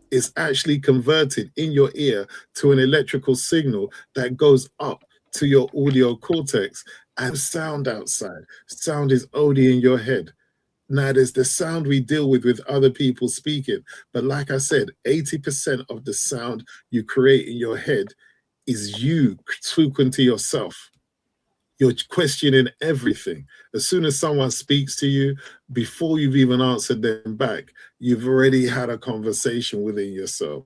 Speaker 2: It's actually converted in your ear to an electrical signal that goes up to your audio cortex, and sound outside. Sound is only in your head. Now, there's the sound we deal with other people speaking. But like I said, 80% of the sound you create in your head is you talking to yourself. You're questioning everything. As soon as someone speaks to you, before you've even answered them back, you've already had a conversation within yourself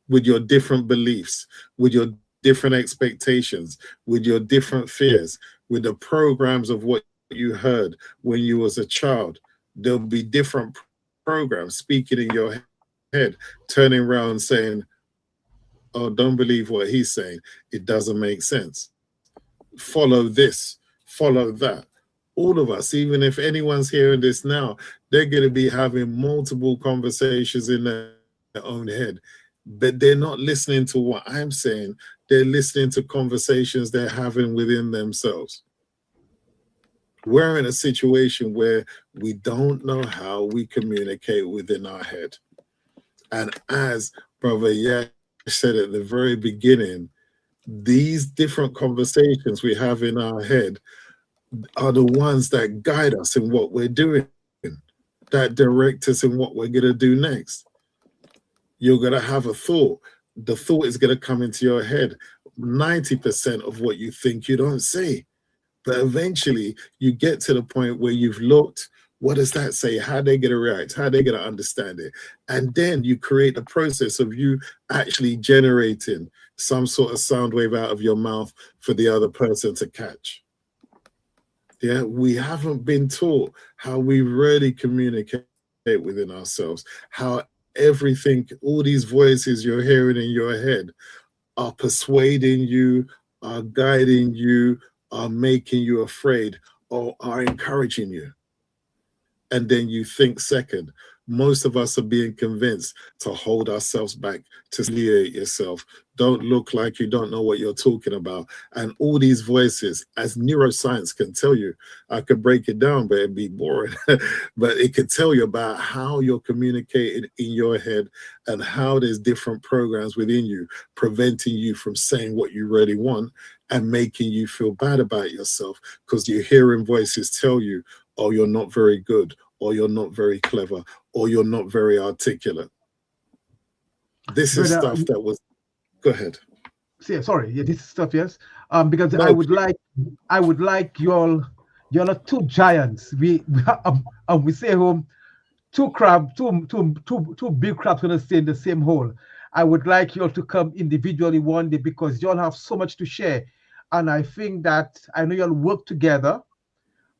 Speaker 2: with your different beliefs, with your different expectations, with your different fears, with the programs of what you heard when you was a child. There'll be different programs speaking in your head, turning around saying, oh, don't believe what he's saying. It doesn't make sense. Follow this, follow that. All of us, even if anyone's hearing this now, they're going to be having multiple conversations in their own head, but they're not listening to what I'm saying. They're listening to conversations they're having within themselves. We're in a situation where we don't know how we communicate within our head. And as Brother Yash said at the very beginning, these different conversations we have in our head are the ones that guide us in what we're doing, that direct us in what we're going to do next. You're going to have a thought. The thought is going to come into your head. 90% of what you think you don't say. But eventually you get to the point where you've looked, what does that say? How are they going to react? How are they going to understand it? And then you create the process of you actually generating some sort of sound wave out of your mouth for the other person to catch. Yeah, we haven't been taught how we really communicate within ourselves, how everything, all these voices you're hearing in your head are persuading you, are guiding you, are making you afraid, or are encouraging you. And then you think second. most of us are being convinced to hold ourselves back, to humiliate yourself. Don't look like you don't know what you're talking about. And all these voices, as neuroscience can tell you, I could break it down, but it'd be boring. But it could tell you about how you're communicating in your head and how there's different programs within you preventing you from saying what you really want and making you feel bad about yourself because you're hearing voices tell you, oh, you're not very good, or you're not very clever, or you're not very articulate. This is stuff that was. Go ahead.
Speaker 1: Yeah, sorry. Yeah, this is stuff. Yes. Because
Speaker 2: No,
Speaker 1: I would like y'all are two giants. We say two big crabs gonna stay in the same hole. I would like y'all to come individually one day because y'all have so much to share, and I think that I know y'all work together,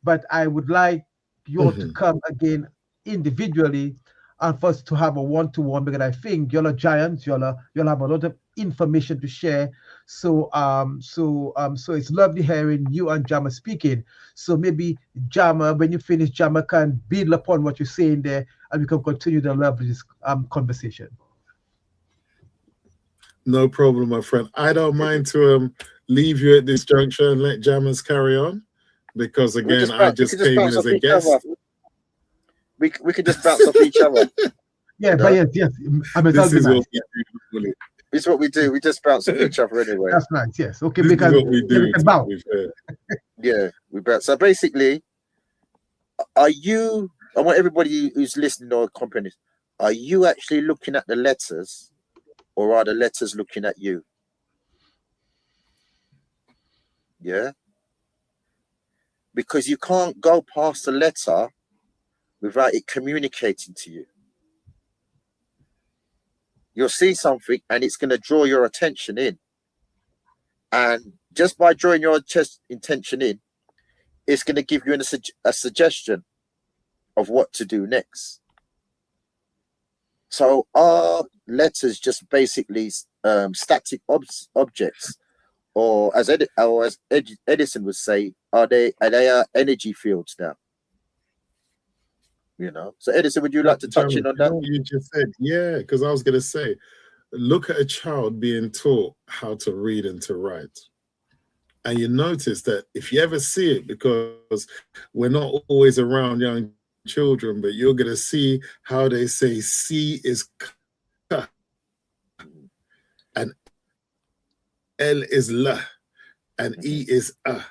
Speaker 1: but I would like y'all to come again individually and for us to have a one-to-one because I think y'all are giants. Y'all have a lot of information to share. So it's lovely hearing you and Jama speaking. So maybe Jama, when you finish, Jama can build upon what you're saying there, and we can continue the lovely conversation.
Speaker 2: No problem, my friend. I don't mind to leave you at this juncture and let Jammers carry on, because again, I just came in as a guest.
Speaker 3: We could just bounce off each other.
Speaker 1: Yeah, but yes. I mean,
Speaker 2: this is what we do.
Speaker 3: It's what we do. We just bounce off each other anyway.
Speaker 1: That's nice. Yes. Okay.
Speaker 2: This is what we do.
Speaker 1: We can bounce.
Speaker 3: Yeah, we bounce. So basically, I want everybody who's listening or accompanying, are you actually looking at the letters, or are the letters looking at you? Yeah. Because you can't go past a letter without it communicating to you. You'll see something and it's going to draw your attention in. And just by drawing your attention in, it's going to give you a suggestion of what to do next. So are letters just basically static objects? Or as Edison would say, are they energy fields now? You know. So Edison, would you like to touch in on that?
Speaker 2: What you just said, yeah, because I was going to say, look at a child being taught how to read and to write, and you notice that if you ever see it, because we're not always around young children, but you're going to see how they say C is K and L is L and E is A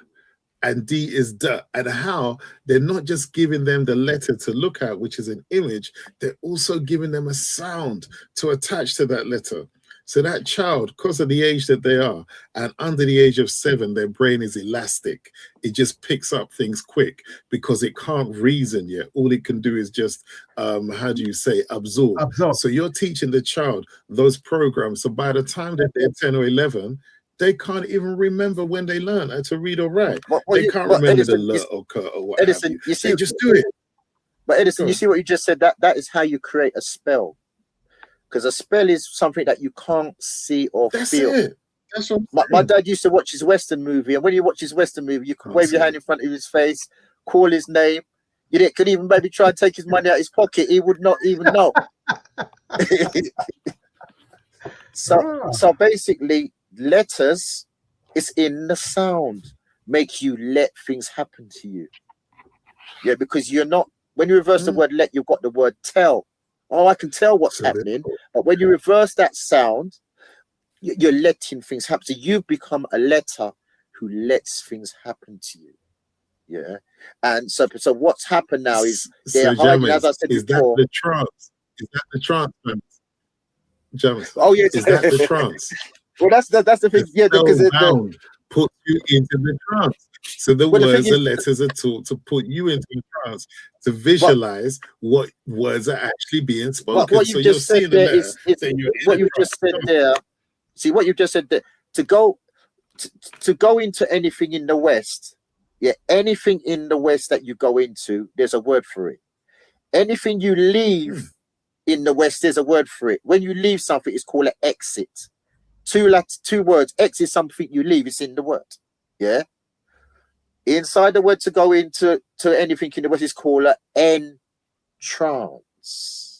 Speaker 2: and D is D, and how they're not just giving them the letter to look at, which is an image, they're also giving them a sound to attach to that letter. So that child, because of the age that they are, and under the age of 7, their brain is elastic. It just picks up things quick because it can't reason yet. All it can do is just, absorb. So you're teaching the child those programs. So by the time that they're 10 or 11, they can't even remember when they learn how to read or write. They can't remember
Speaker 3: Edison,
Speaker 2: the L or K or what
Speaker 3: Edison,
Speaker 2: have you.
Speaker 3: You see,
Speaker 2: they just do it.
Speaker 3: But Edison, you see what you just said? That is how you create a spell. Because a spell is something that you can't see or feel.
Speaker 2: It. That's what
Speaker 3: my dad used to watch his Western movie, and when you watch his Western movie, you could wave your hand in front of his face, call his name. You could even maybe try and take his money out of his pocket. He would not even know. So basically, letters is in the sound, make you let things happen to you. Yeah, because you're not, when you reverse the word let, you've got the word tell. Oh, I can tell what's happening. But when you reverse that sound, you're letting things happen. So you've become a letter who lets things happen to you. Yeah. And so what's happened now is they're hiding, as I said before.
Speaker 2: That the trance? Is that the trance? James?
Speaker 3: Oh, yeah.
Speaker 2: Is that the trance?
Speaker 3: Well, that's the thing. Yeah, because it
Speaker 2: puts you into the trance. So the words and letters are taught to put you into a trance, to visualize what words are actually being spoken.
Speaker 3: What you've just said there is what you've just said there. See what you've just said there. To go into anything in the West, anything in the West that you go into, there's a word for it. Anything you leave in the West, there's a word for it. When you leave something, it's called an exit. Two words. Exit is something you leave. It's in the word. Yeah. Inside the word to go into anything in the West is called an entrance.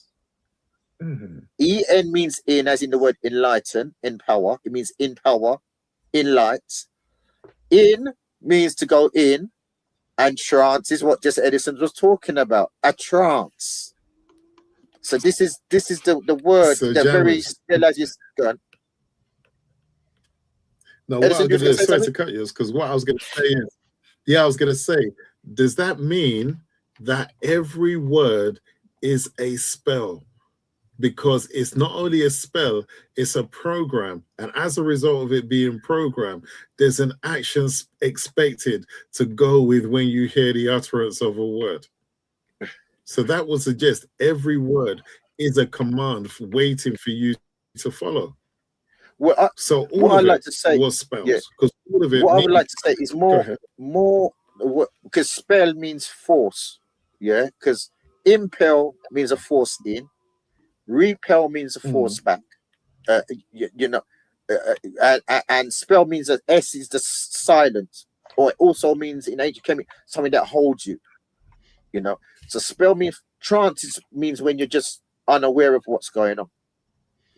Speaker 3: En means in, as in the word enlighten, empower. It means in power, in light. In means to go in, and trance is what just Edison was talking about. A trance. So this is the word.
Speaker 2: So
Speaker 3: They're very
Speaker 2: Jammers.
Speaker 3: still as you go.
Speaker 2: No, what I
Speaker 3: Edison,
Speaker 2: was going to sorry
Speaker 3: something?
Speaker 2: to cut you, because what I was going to say is, I was going to say, does that mean that every word is a spell? Because it's not only a spell, it's a program. And as a result of it being programmed, there's an action expected to go with when you hear the utterance of a word. So that would suggest every word is a command waiting for you to follow.
Speaker 3: Well,
Speaker 2: so all
Speaker 3: what
Speaker 2: of
Speaker 3: I'd
Speaker 2: it
Speaker 3: like to say,
Speaker 2: was spells, because all of it
Speaker 3: what I
Speaker 2: means,
Speaker 3: would like to say is more because spell means force, yeah. Because impel means a force in, repel means a force back. You know, and spell means that S is the silent, or it also means in ancient chemistry something that holds you. You know, so spell means trance means when you're just unaware of what's going on.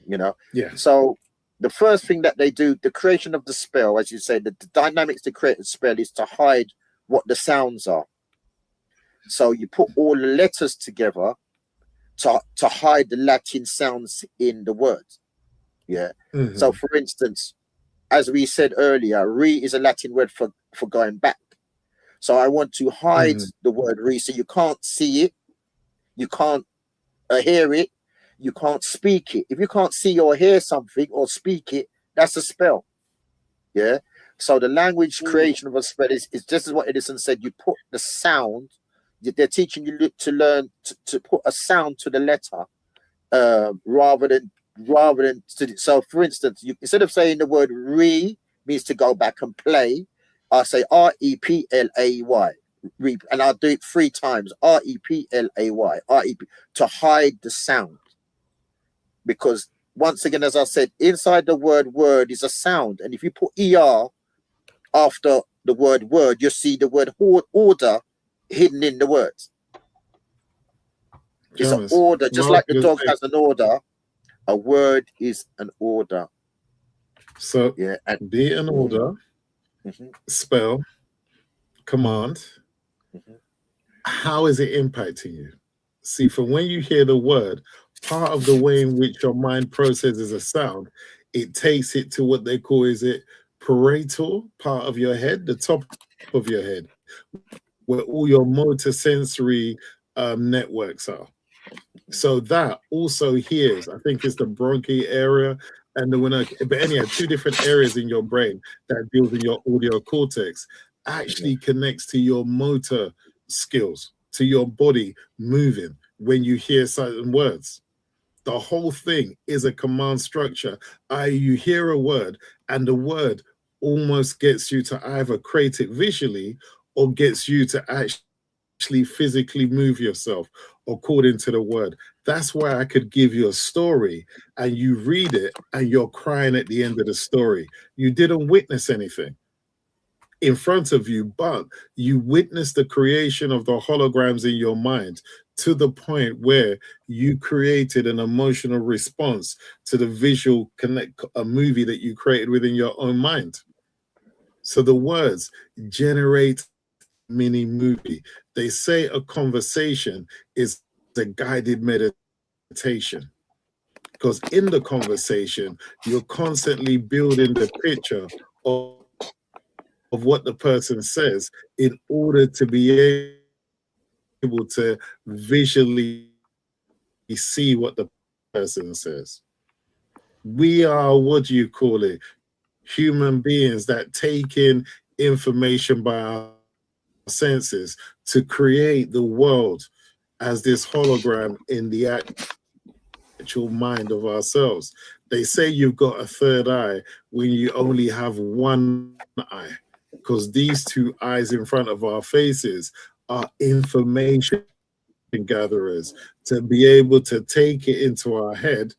Speaker 3: You know,
Speaker 2: yeah.
Speaker 3: So the first thing that they do, the creation of the spell, as you say, the dynamics to create a spell is to hide what the sounds are. So you put all the letters together to hide the Latin sounds in the words. Yeah. So for instance, as we said earlier, re is a Latin word for going back. So I want to hide the word re, so you can't see it, you can't hear it, you can't speak it. If you can't see or hear something or speak it, that's a spell. Yeah. So the language creation of a spell is just as what Edison said. You put the sound. They're teaching you to learn to put a sound to the letter, rather than so. For instance, you instead of saying the word re means to go back and play, I say replay. And I'll do it 3 times. replay. To hide the sound. Because once again, as I said, inside the word is a sound. And if you put ER after the word, you see the word order hidden in the words. It's an order. Just like the dog has an order, a word is an order.
Speaker 2: So
Speaker 3: yeah,
Speaker 2: be an order, spell, command. How is it impacting you? See, from when you hear the word, part of the way in which your mind processes a sound, it takes it to what they call, is it parietal part of your head, the top of your head, where all your motor sensory networks are. So that also hears, I think it's the bronchi area and but anyhow, 2 different areas in your brain that deals in your audio cortex actually connects to your motor skills, to your body moving when you hear certain words. The whole thing is a command structure. You hear a word and the word almost gets you to either create it visually or gets you to actually physically move yourself according to the word. That's why I could give you a story and you read it and you're crying at the end of the story. You didn't witness anything in front of you, but you witnessed the creation of the holograms in your mind to the point where you created an emotional response to the visual a movie that you created within your own mind. So the words generate mini movie. They say a conversation is a guided meditation, because in the conversation you're constantly building the picture of what the person says in order to be able to visually see what the person says. We are, what do you call it, human beings that take in information by our senses to create the world as this hologram in the actual mind of ourselves. They say you've got a third eye when you only have one eye, because these 2 eyes in front of our faces are information gatherers to be able to take it into our head.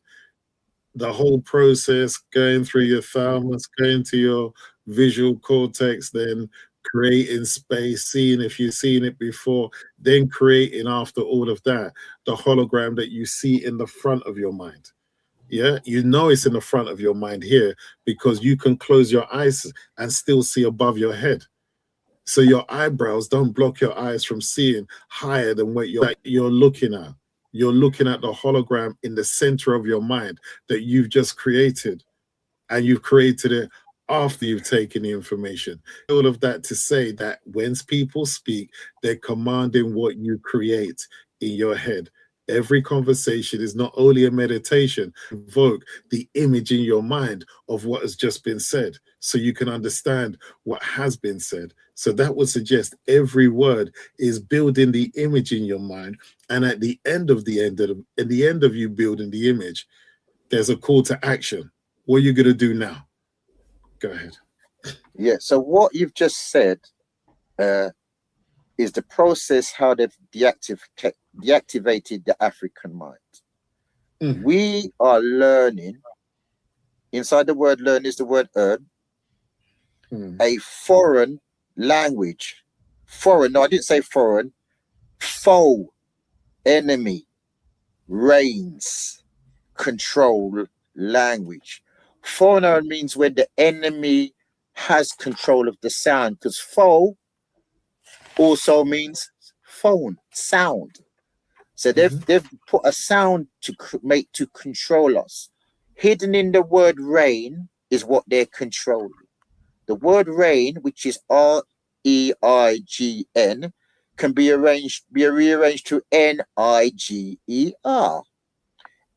Speaker 2: The whole process going through your thalamus, going to your visual cortex, then creating space, seeing if you've seen it before, then creating after all of that, the hologram that you see in the front of your mind. Yeah, you know it's in the front of your mind here because you can close your eyes and still see above your head. So your eyebrows don't block your eyes from seeing higher than what you're looking at. You're looking at the hologram in the center of your mind that you've just created, and you've created it after you've taken the information. All of that to say that when people speak, they're commanding what you create in your head. Every conversation is not only a meditation, evoke the image in your mind of what has just been said so you can understand what has been said. So that would suggest every word is building the image in your mind. And at the end of you building the image, there's a call to action. What are you going to do now? Go ahead.
Speaker 3: Yeah. So what you've just said is the process how they've deactivated the African mind. Mm. We are learning. Inside the word learn is the word earn. A foreign language. Foreign. No, I didn't say foreign. Foe, enemy, reigns, control language. Foreigner means when the enemy has control of the sound, because foe also means phone, sound. So they've put a sound to control us. Hidden in the word reign is what they're controlling. The word reign, which is R-E-I-G-N, can be rearranged to N-I-G-E-R.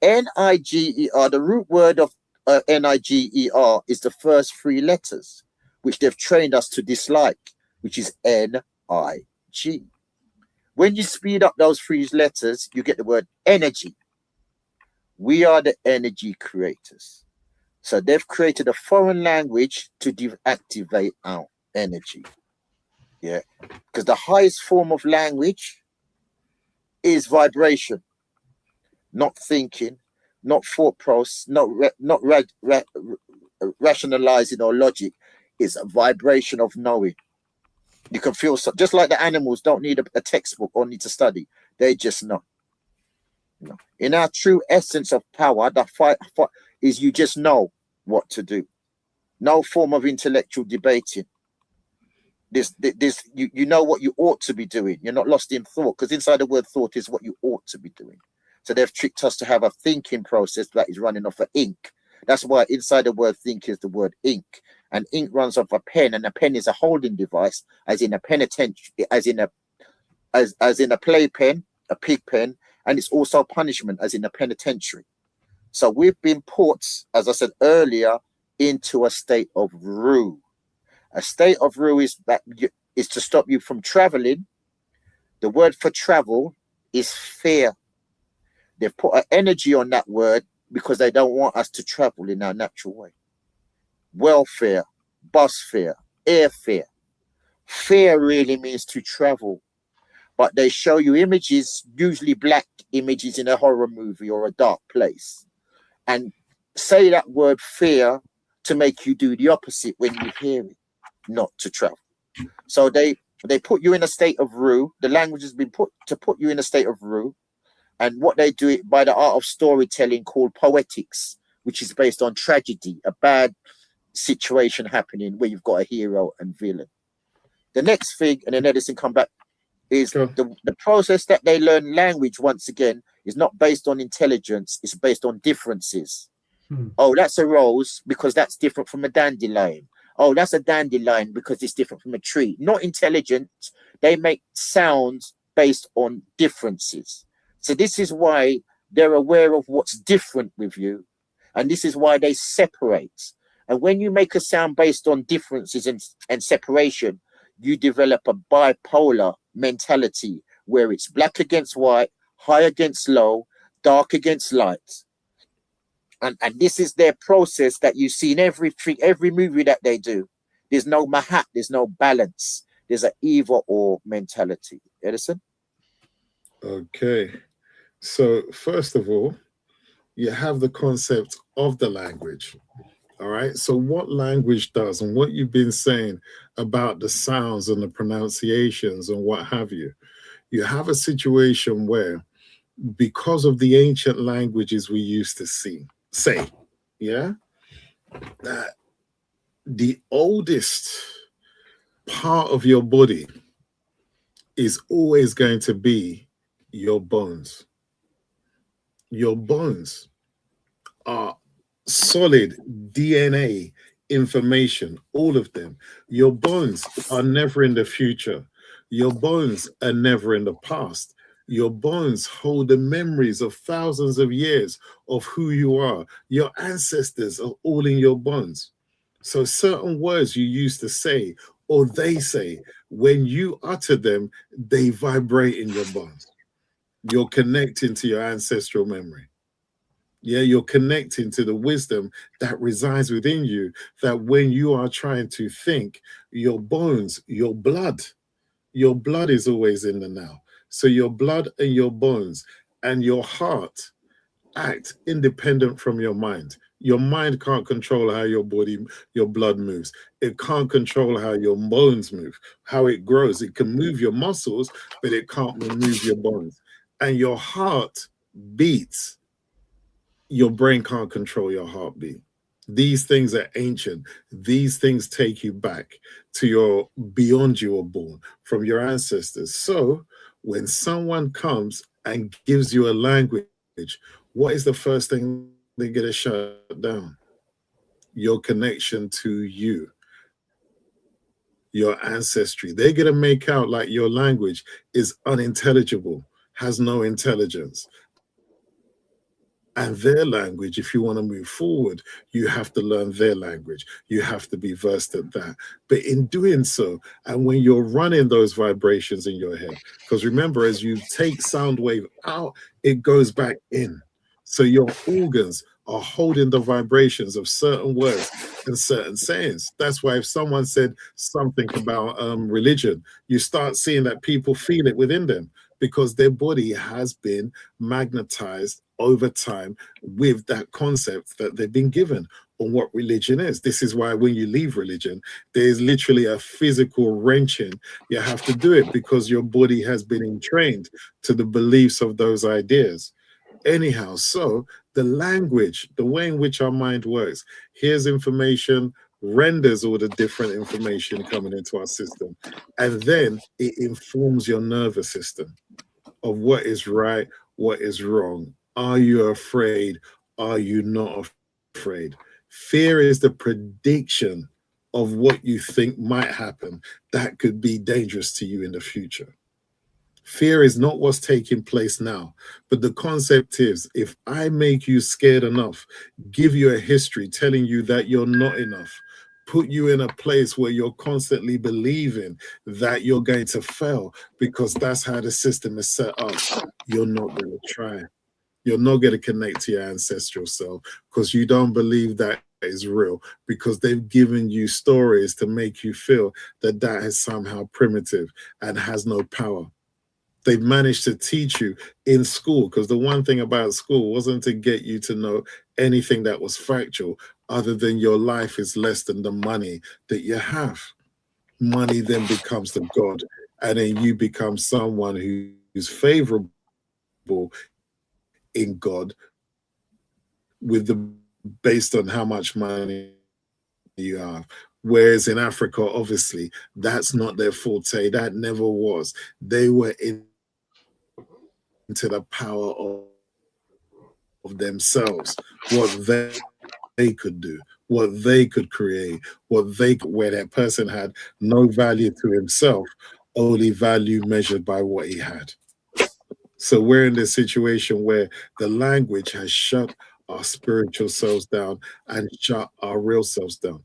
Speaker 3: N-I-G-E-R, the root word of N-I-G-E-R is the first three letters, which they've trained us to dislike, which is N-I-G. When you speed up those three letters, you get the word energy. We are the energy creators. So they've created a foreign language to deactivate our energy. Yeah, because the highest form of language is vibration, not thinking, not thought process, not rationalizing or logic. It's a vibration of knowing. You can feel just like the animals don't need a textbook or need to study. They just know. No. In our true essence of power, the fight is you just know what to do. No form of intellectual debating. You know what you ought to be doing. You're not lost in thought, because inside the word thought is what you ought to be doing. So they've tricked us to have a thinking process that is running off of ink. That's why inside the word think is the word ink. And ink runs off a pen, and a pen is a holding device, as in a penitentiary, as in a playpen, a pig pen, and it's also punishment, as in a penitentiary. So we've been put, as I said earlier, into a state of rue. A state of rue is to stop you from traveling. The word for travel is fear. They've put an energy on that word because they don't want us to travel in our natural way. Welfare, bus fare, airfare. Fear really means to travel. But they show you images, usually black images in a horror movie or a dark place, and say that word fear to make you do the opposite when you hear it, not to travel. So they put you in a state of rue. The language has been put to put you in a state of rue. And what they do it by the art of storytelling called poetics, which is based on tragedy, a bad situation happening where you've got a hero and villain. The next thing, and then Edison come back, is the process that they learn language, once again, is not based on intelligence, it's based on differences. Oh, that's a rose because that's different from a dandelion. Oh, that's a dandelion because it's different from a tree. Not intelligent. They make sounds based on differences. So this is why they're aware of what's different with you. And this is why they separate. And when you make a sound based on differences and separation, you develop a bipolar mentality where it's black against white, high against low, dark against light. And this is their process that you see in every movie that they do. There's no mahat, there's no balance. There's an either or mentality. Edison?
Speaker 2: Okay. So first of all, you have the concept of the language. All right. So what language does, and what you've been saying about the sounds and the pronunciations and what have you, you have a situation where, because of the ancient languages we used to say, yeah, that the oldest part of your body is always going to be your bones. Your bones are solid DNA information, all of them. Your bones are never in the future. Your bones are never in the past. Your bones hold the memories of thousands of years of who you are. Your ancestors are all in your bones. So certain words you used to say, or they say, when you utter them, they vibrate in your bones. You're connecting to your ancestral memory. Yeah, you're connecting to the wisdom that resides within you, that when you are trying to think, your bones, your blood is always in the now. So your blood and your bones and your heart act independent from your mind. Your mind can't control how your body, your blood moves. It can't control how your bones move, how it grows. It can move your muscles, but it can't move your bones. And your heart beats. Your brain can't control your heartbeat. These things are ancient. These things take you back to your beyond you were born from your ancestors. So when someone comes and gives you a language, what is the first thing they get to shut down? Your connection to you, your ancestry. They're going to make out like your language is unintelligible, has no intelligence. And their language, if you want to move forward, you have to learn their language. You have to be versed at that. But in doing so, and when you're running those vibrations in your head, because remember, as you take sound wave out, it goes back in. So your organs are holding the vibrations of certain words and certain sayings. That's why if someone said something about religion, you start seeing that people feel it within them, because their body has been magnetized over time with that concept that they've been given on what religion is. This is why when you leave religion, there's literally a physical wrenching. You have to do it because your body has been entrained to the beliefs of those ideas. Anyhow, so the language, the way in which our mind works, here's information, renders all the different information coming into our system, and then it informs your nervous system of what is right, what is wrong. Are you afraid? Are you not afraid? Fear is the prediction of what you think might happen that could be dangerous to you in the future. Fear is not what's taking place now, but the concept is, if I make you scared enough, give you a history telling you that you're not enough, put you in a place where you're constantly believing that you're going to fail because that's how the system is set up, you're not going to try. You're not going to connect to your ancestral self because you don't believe that is real, because they've given you stories to make you feel that that is somehow primitive and has no power. They've managed to teach you in school, because the one thing about school wasn't to get you to know anything that was factual other than your life is less than the money that you have. Money then becomes the god, and then you become someone who's favorable in God with the based on how much money you have. Whereas in Africa, obviously, that's not their forte. That never was. They were into the power of themselves, what they could do, what they could create, what they could measure, where that person had no value to himself, only value measured by what he had. So we're in this situation where the language has shut our spiritual selves down and shut our real selves down.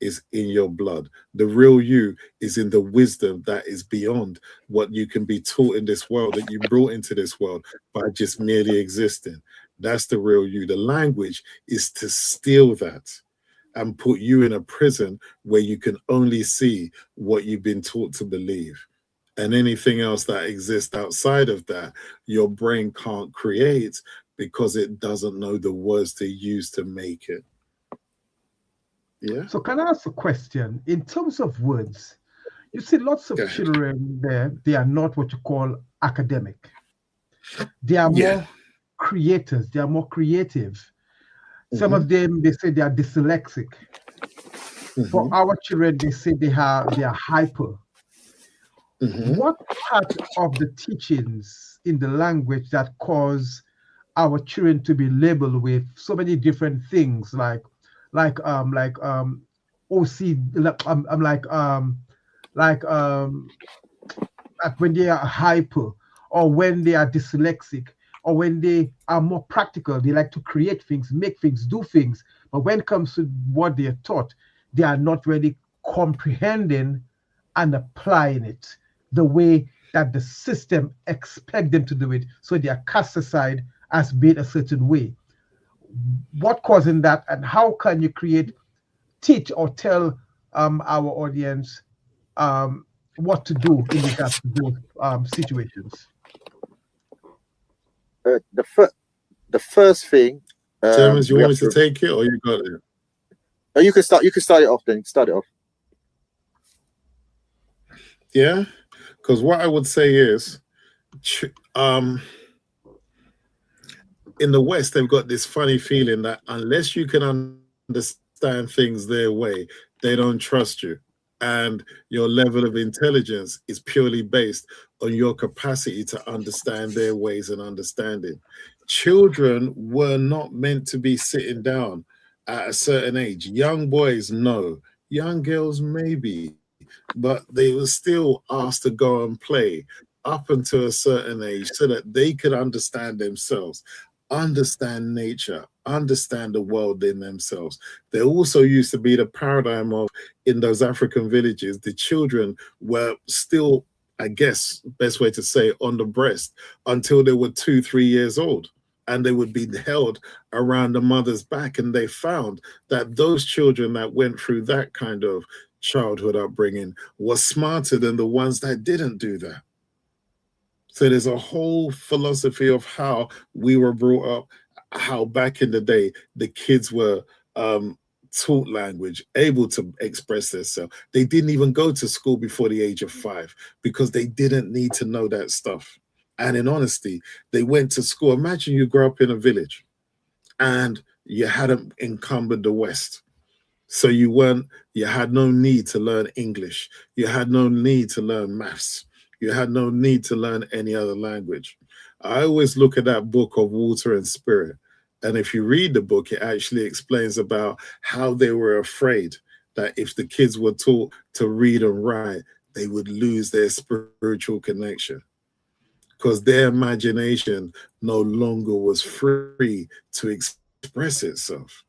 Speaker 2: Is in your blood. The real you is in the wisdom that is beyond what you can be taught in this world, that you brought into this world by just merely existing. That's the real you. The language is to steal that and put you in a prison where you can only see what you've been taught to believe. And anything else that exists outside of that, your brain can't create because it doesn't know the words to use to make it. Yeah.
Speaker 1: So can I ask a question? In terms of words, you see lots
Speaker 2: Go
Speaker 1: of
Speaker 2: ahead.
Speaker 1: children there, they are not what you call academic. They are
Speaker 2: Yeah.
Speaker 1: more creators, they are more creative. Some
Speaker 2: Mm-hmm.
Speaker 1: of them, they say they are dyslexic. For
Speaker 2: Mm-hmm.
Speaker 1: our children, they say they are hyper.
Speaker 2: Mm-hmm.
Speaker 1: What part of the teachings in the language that cause our children to be labeled with so many different things like OC like like when they are hyper or when they are dyslexic or when they are more practical, they like to create things, make things, do things, but when it comes to what they are taught, they are not really comprehending and applying it the way that the system expect them to do it, so they are cast aside as being a certain way. What causing that, and how can you teach or tell our audience um, what to do in regards to those situations?
Speaker 3: The first thing
Speaker 2: Terms, you
Speaker 3: we
Speaker 2: want
Speaker 3: have
Speaker 2: me to
Speaker 3: to.
Speaker 2: take it or you got it?
Speaker 3: Oh, you can start. You can start it off. Then start it off.
Speaker 2: Yeah. Because what I would say is, um, in the West, they've got this funny feeling that unless you can understand things their way, they don't trust you. And your level of intelligence is purely based on your capacity to understand their ways and understanding. Children were not meant to be sitting down at a certain age. Young boys, no. Young girls, maybe. But they were still asked to go and play up until a certain age so that they could understand themselves, understand nature, understand the world in themselves. There also used to be the paradigm of, in those African villages, the children were still, I guess, best way to say, on the breast until they were 2, 3 years old. And they would be held around the mother's back. And they found that those children that went through that kind of childhood upbringing were smarter than the ones that didn't do that. So there's a whole philosophy of how we were brought up, how back in the day the kids were taught language, able to express themselves. They didn't even go to school before the age of 5 because they didn't need to know that stuff. And in honesty, they went to school. Imagine you grow up in a village and you hadn't encumbered the West. So you had no need to learn English. You had no need to learn maths. You had no need to learn any other language. I always look at that book of Water and Spirit. And if you read the book, it actually explains about how they were afraid that if the kids were taught to read and write, they would lose their spiritual connection because their imagination no longer was free to express itself.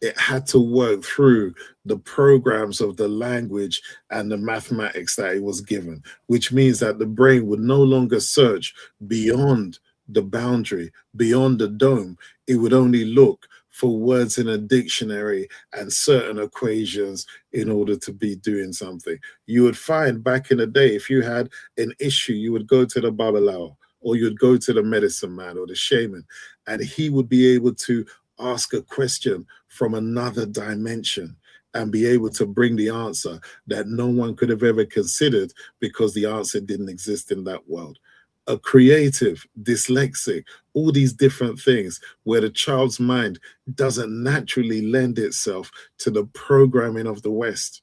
Speaker 2: It had to work through the programs of the language and the mathematics that it was given, which means that the brain would no longer search beyond the boundary, beyond the dome. It would only look for words in a dictionary and certain equations in order to be doing something. You would find back in the day, if you had an issue, you would go to the Babalao or you'd go to the medicine man or the shaman, and he would be able to ask a question from another dimension and be able to bring the answer that no one could have ever considered because the answer didn't exist in that world. A creative, dyslexic, all these different things where the child's mind doesn't naturally lend itself to the programming of the West.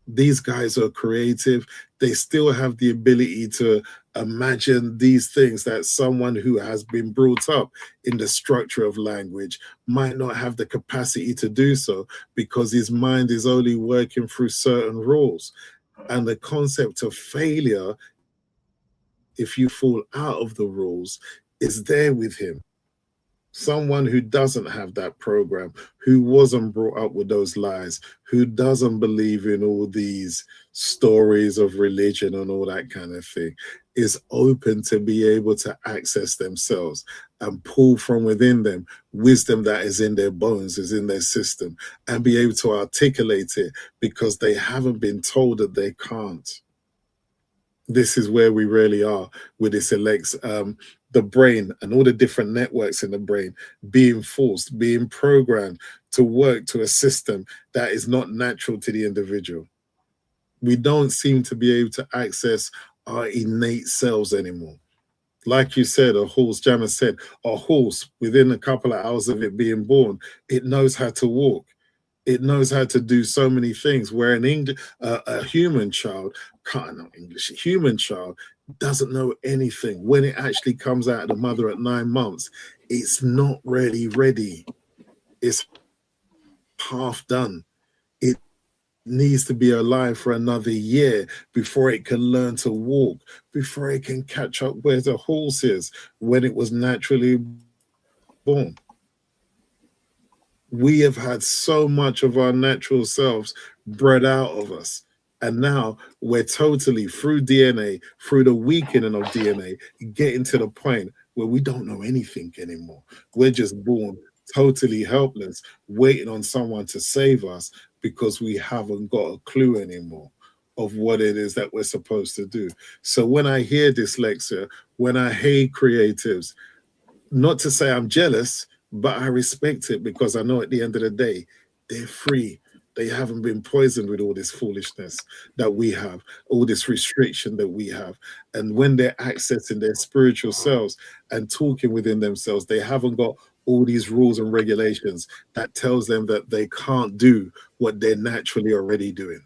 Speaker 2: These guys are creative. They still have the ability to imagine these things that someone who has been brought up in the structure of language might not have the capacity to do so because his mind is only working through certain rules. And the concept of failure, if you fall out of the rules, is there with him. Someone who doesn't have that program, who wasn't brought up with those lies, who doesn't believe in all these stories of religion and all that kind of thing, is open to be able to access themselves and pull from within them wisdom that is in their bones, is in their system, and be able to articulate it because they haven't been told that they can't. This is where we really are with this the brain and all the different networks in the brain being forced, being programmed to work to a system that is not natural to the individual. We don't seem to be able to access our innate selves anymore. Like you said, a horse, Jammer said, a horse, within a couple of hours of it being born, it knows how to walk. It knows how to do so many things, where a human child can't know English. A human child doesn't know anything. When it actually comes out of the mother at 9 months, it's not really ready. It's half done. It needs to be alive for another year before it can learn to walk, before it can catch up where the horse is when it was naturally born. We have had so much of our natural selves bred out of us. And now we're totally, through DNA, through the weakening of DNA, getting to the point where we don't know anything anymore. We're just born totally helpless, waiting on someone to save us because we haven't got a clue anymore of what it is that we're supposed to do. So when I hear dyslexia, when I hate creatives, not to say I'm jealous, but I respect it, because I know at the end of the day, they're free. They haven't been poisoned with all this foolishness that we have, all this restriction that we have. And when they're accessing their spiritual selves and talking within themselves, they haven't got all these rules and regulations that tells them that they can't do what they're naturally already doing.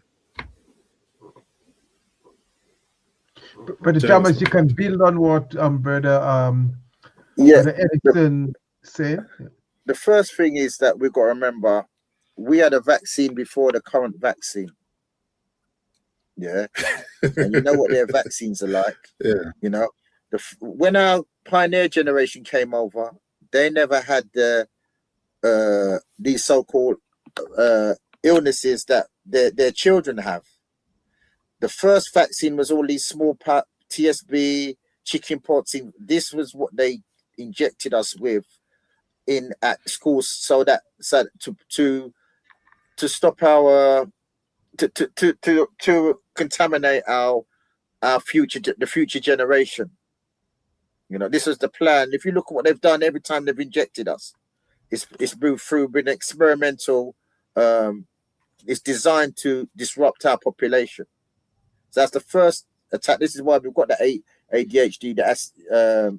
Speaker 1: Brother Jammers, you can build on what Brother Edison said.
Speaker 3: The first thing is that we've got to remember, we had a vaccine before the current vaccine. Yeah. And you know what their vaccines are like.
Speaker 2: Yeah.
Speaker 3: You know, when our pioneer generation came over, they never had these so-called illnesses that their children have. The first vaccine was all these smallpox, TSB, chickenpox. This was what they injected us with at schools, so to stop our to contaminate our the future generation. You know, this was the plan. If you look at what they've done every time they've injected us, it's moved through, been experimental. It's designed to disrupt our population. So that's the first attack. This is why we've got the ADHD, the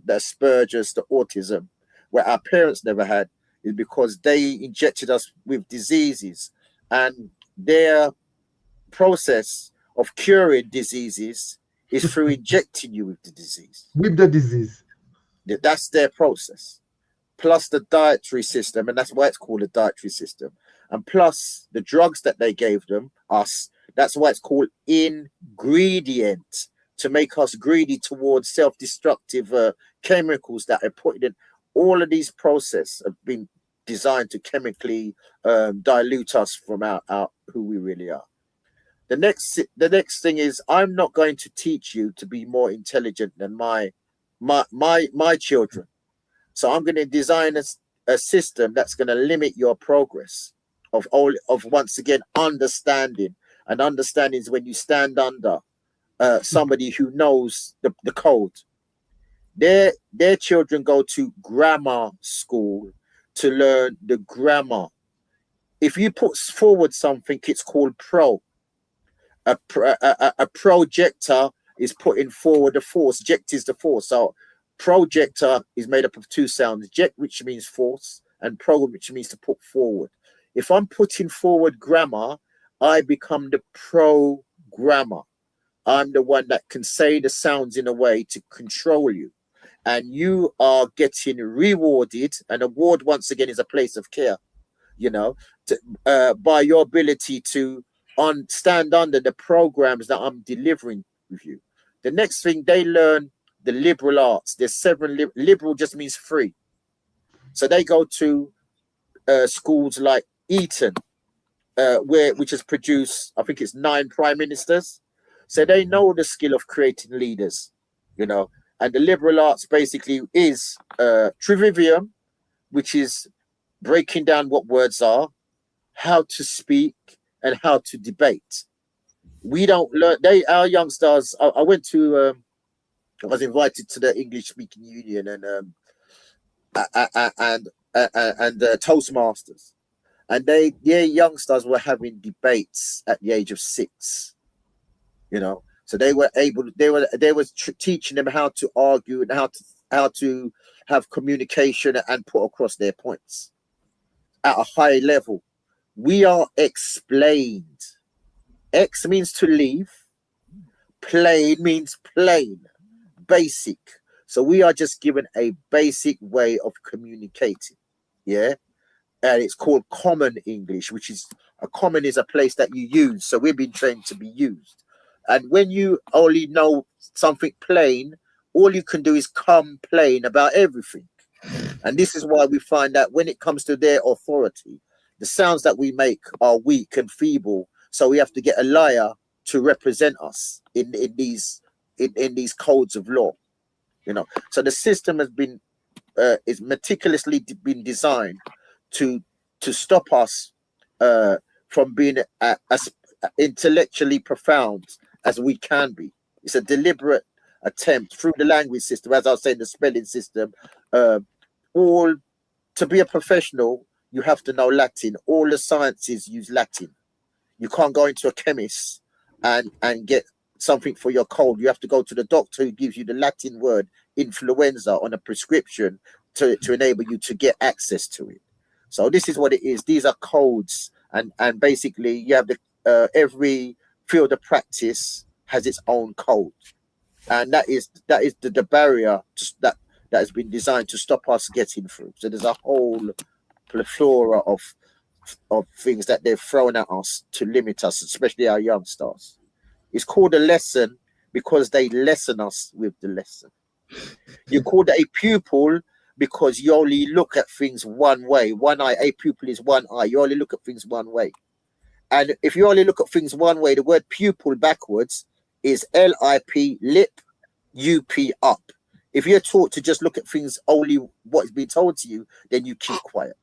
Speaker 3: Asperger's, the autism, where our parents never had, is because they injected us with diseases, and their process of curing diseases is through injecting you with the disease.
Speaker 1: With the disease.
Speaker 3: That's their process. Plus the dietary system, and that's why it's called a dietary system. And plus the drugs that they gave us, that's why it's called ingredient, to make us greedy towards self-destructive chemicals that are put in. All of these processes have been designed to chemically dilute us from our who we really are. The next thing is, I'm not going to teach you to be more intelligent than my children. So I'm going to design a system that's going to limit your progress of once again understanding. And understanding is when you stand under somebody who knows the code. Their children go to grammar school to learn the grammar. If you put forward something, it's called pro. A projector is putting forward a force. Ject is the force. So projector is made up of two sounds: ject, which means force, and pro, which means to put forward. If I'm putting forward grammar, I become the programmer. I'm the one that can say the sounds in a way to control you. And you are getting rewarded. An award, once again, is a place of care, you know, by your ability to stand under the programs that I'm delivering with you. The next thing, they learn the liberal arts. There's several. Liberal just means free. So they go to schools like Eton, which has produced, I think it's 9 prime ministers. So they know the skill of creating leaders, you know. And the liberal arts basically is trivium, which is breaking down what words are, how to speak, and how to debate. We don't learn. Our youngsters. I went to I was invited to the English Speaking Union and Toastmasters, and their youngsters were having debates at the age of 6. You know, so they were teaching them how to argue and how to have communication and put across their points at a high level. We are explained. X means to leave. Plain means plain, basic. So we are just given a basic way of communicating. Yeah. And it's called common English, which is a common is a place that you use. So we've been trained to be used. And when you only know something plain, all you can do is complain about everything. And this is why we find that when it comes to their authority, the sounds that we make are weak and feeble. So we have to get a liar to represent us in these codes of law. You know, so the system has been is meticulously been designed to stop us from being as intellectually profound as we can be. It's a deliberate attempt through the language system, as I was saying, the spelling system. All to be a professional, you have to know Latin. All the sciences use Latin. You can't go into a chemist and get something for your cold. You have to go to the doctor who gives you the Latin word influenza on a prescription to enable you to get access to it. So this is what it is. These are codes, and basically you have the every field of practice has its own code, and that is the barrier that has been designed to stop us getting through. So there's a whole plethora of things that they've thrown at us to limit us, especially our youngsters. It's called a lesson because they lesson us with the lesson. You call it a pupil because you only look at things one way. One eye, a pupil is one eye. You only look at things one way. And if you only look at things one way, the word pupil backwards is L-I-P, lip, U-P, up. If you're taught to just look at things only what's been told to you, then you keep quiet.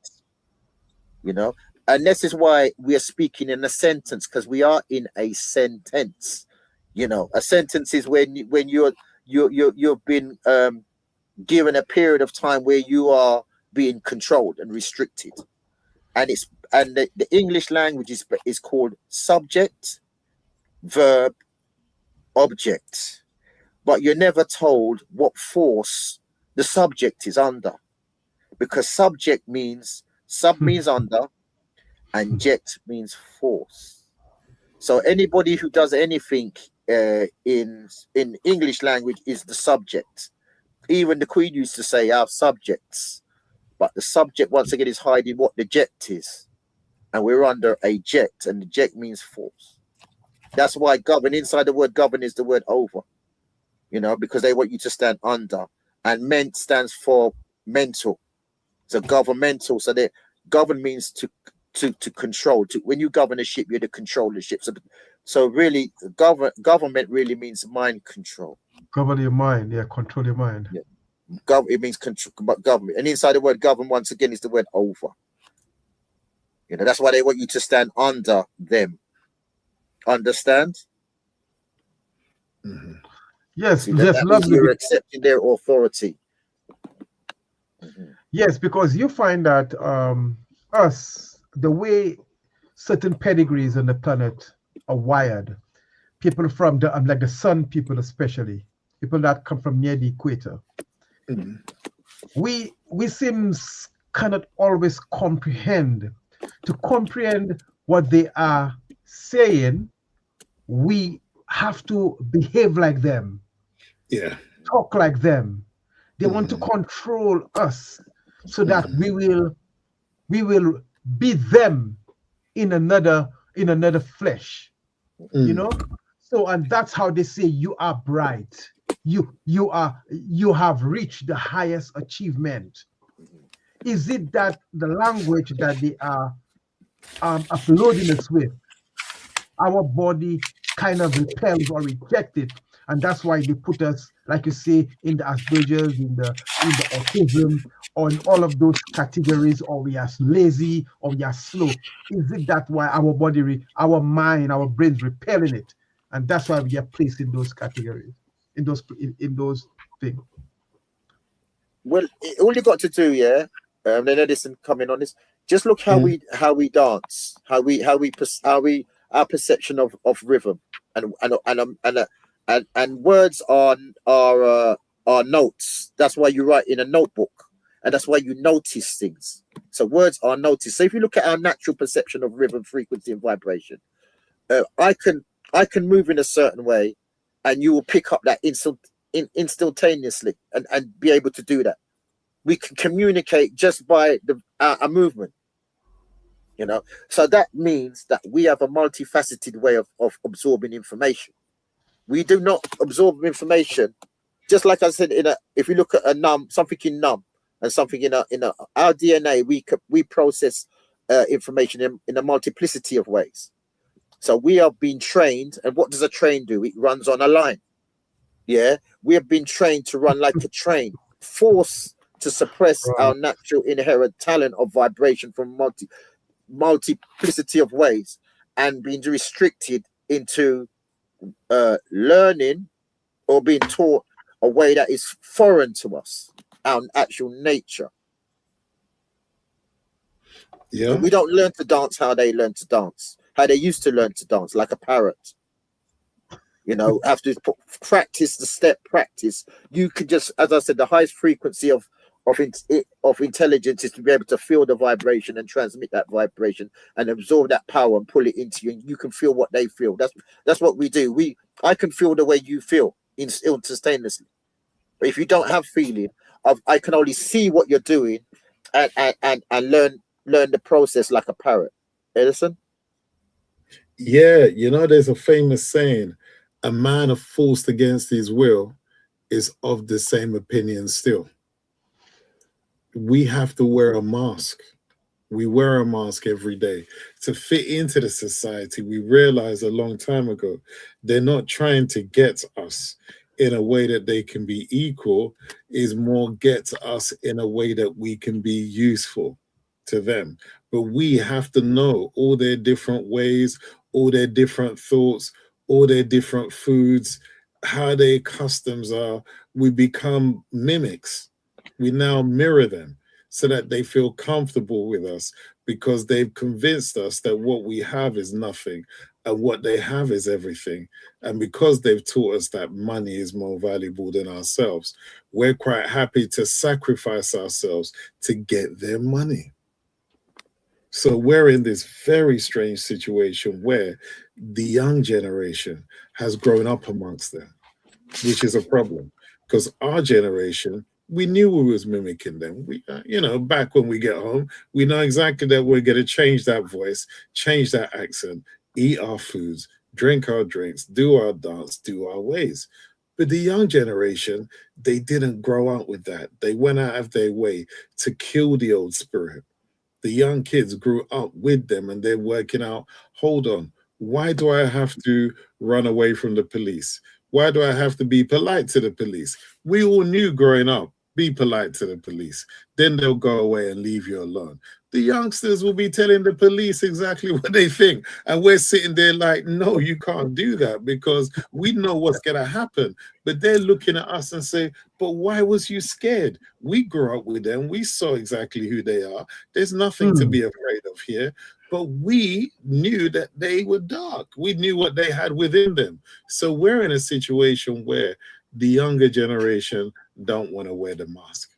Speaker 3: You know? And this is why we are speaking in a sentence, because we are in a sentence. You know, a sentence is when you've been given a period of time where you are being controlled and restricted. And the English language is called subject, verb, object. But you're never told what force the subject is under, because subject means sub means under, and jet means force. So anybody who does anything in English language is the subject. Even the Queen used to say our subjects, but the subject once again is hiding what the jet is, and we're under a jet, and the jet means force. That's why govern, inside the word govern is the word over, you know, because they want you to stand under, and ment stands for mental. So governmental. So they govern means to control. When you govern a ship, you're the control of the ship. So really, government really means mind control.
Speaker 1: Govern your mind, yeah, control your mind.
Speaker 3: Yeah. It means control, but government. And inside the word govern, once again, is the word over. You know, that's why they want you to stand under them. Understand?
Speaker 1: Mm-hmm. Yes,
Speaker 3: See,
Speaker 1: yes, lovely.
Speaker 3: You're accepting their authority. Mm-hmm.
Speaker 1: Yes, because you find that the way certain pedigrees on the planet are wired, people from the like the sun people, especially people that come from near the equator, mm-hmm. we seems cannot always comprehend. To comprehend what they are saying, we have to behave like them, talk like them. They want to control us so that we will be them in another flesh, you know. So, and that's how they say you are bright, you have reached the highest achievement. Is it that the language that they are uploading us with, our body kind of repels or rejects it, and that's why they put us, like you say, in the Asperger's, in the autism, or in all of those categories, or we are lazy, or we are slow? Is it that why our body, our mind, our brains repelling it, and that's why we are placed in those categories? in those things.
Speaker 3: Well, all you got to do, yeah. Then Edison coming on this. Just look how we dance, our perception of rhythm, and words are notes. That's why you write in a notebook, and that's why you notice things. So words are noticed. So if you look at our natural perception of rhythm, frequency, and vibration, I can move in a certain way, and you will pick up that instantaneously and be able to do that. We can communicate just by a movement, so that means that we have a multifaceted way of absorbing information. We do not absorb information just like I said if you look at something in and something in our DNA, we process information in a multiplicity of ways. So we have been trained, and what does a train do? It runs on a line. Yeah, we have been trained to run like a train, force to suppress our natural inherent talent of vibration from multiplicity of ways, and being restricted into learning or being taught a way that is foreign to us, our actual nature.
Speaker 2: Yeah,
Speaker 3: we don't learn to dance how they learn to dance, how they used to learn to dance, like a parrot. Have to practice the step. You could just, as I said, the highest frequency of intelligence is to be able to feel the vibration and transmit that vibration and absorb that power and pull it into you, and you can feel what they feel. That's what we do. I can feel the way you feel instantaneously. But if you don't have feeling, I can only see what you're doing and learn the process like a parrot. Edison?
Speaker 2: Yeah, there's a famous saying, a man forced against his will is of the same opinion still. We have to wear a mask. We wear a mask every day to fit into the society. We realized a long time ago, they're not trying to get us in a way that they can be equal, is more get us in a way that we can be useful to them. But we have to know all their different ways, all their different thoughts, all their different foods, how their customs are. We become mimics. We now mirror them so that they feel comfortable with us, because they've convinced us that what we have is nothing and what they have is everything. And because they've taught us that money is more valuable than ourselves, we're quite happy to sacrifice ourselves to get their money. So we're in this very strange situation where the young generation has grown up amongst them, which is a problem, because our generation, we knew we was mimicking them. We, back when we get home, we know exactly that we're going to change that voice, change that accent, eat our foods, drink our drinks, do our dance, do our ways. But the young generation, they didn't grow up with that. They went out of their way to kill the old spirit. The young kids grew up with them, and they're working out, hold on, why do I have to run away from the police? Why do I have to be polite to the police? We all knew growing up, be polite to the police. Then they'll go away and leave you alone. The youngsters will be telling the police exactly what they think. And we're sitting there like, no, you can't do that, because we know what's going to happen. But they're looking at us and say, but why was you scared? We grew up with them. We saw exactly who they are. There's nothing to be afraid of here. But we knew that they were dark. We knew what they had within them. So we're in a situation where the younger generation don't want to wear the mask.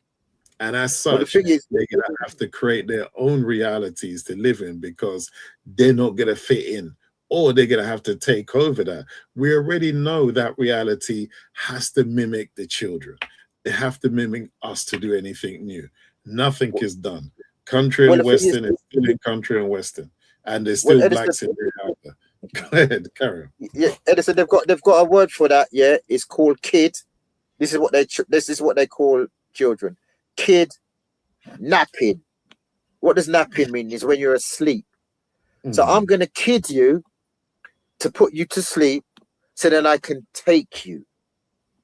Speaker 2: And as such, they're going to have to create their own realities to live in, because they're not going to fit in, or they're going to have to take over that. We already know that reality has to mimic the children. They have to mimic us to do anything new. Nothing is done. Country and Western is still in country and Western. And there's still blacks in there out there. Go ahead, carry on.
Speaker 3: Yeah, Edison, they've got a word for that. Yeah, it's called kid. This is what they call children. Kid napping. What does napping mean? Is when you're asleep. So I'm going to kid you to put you to sleep, so then I can take you.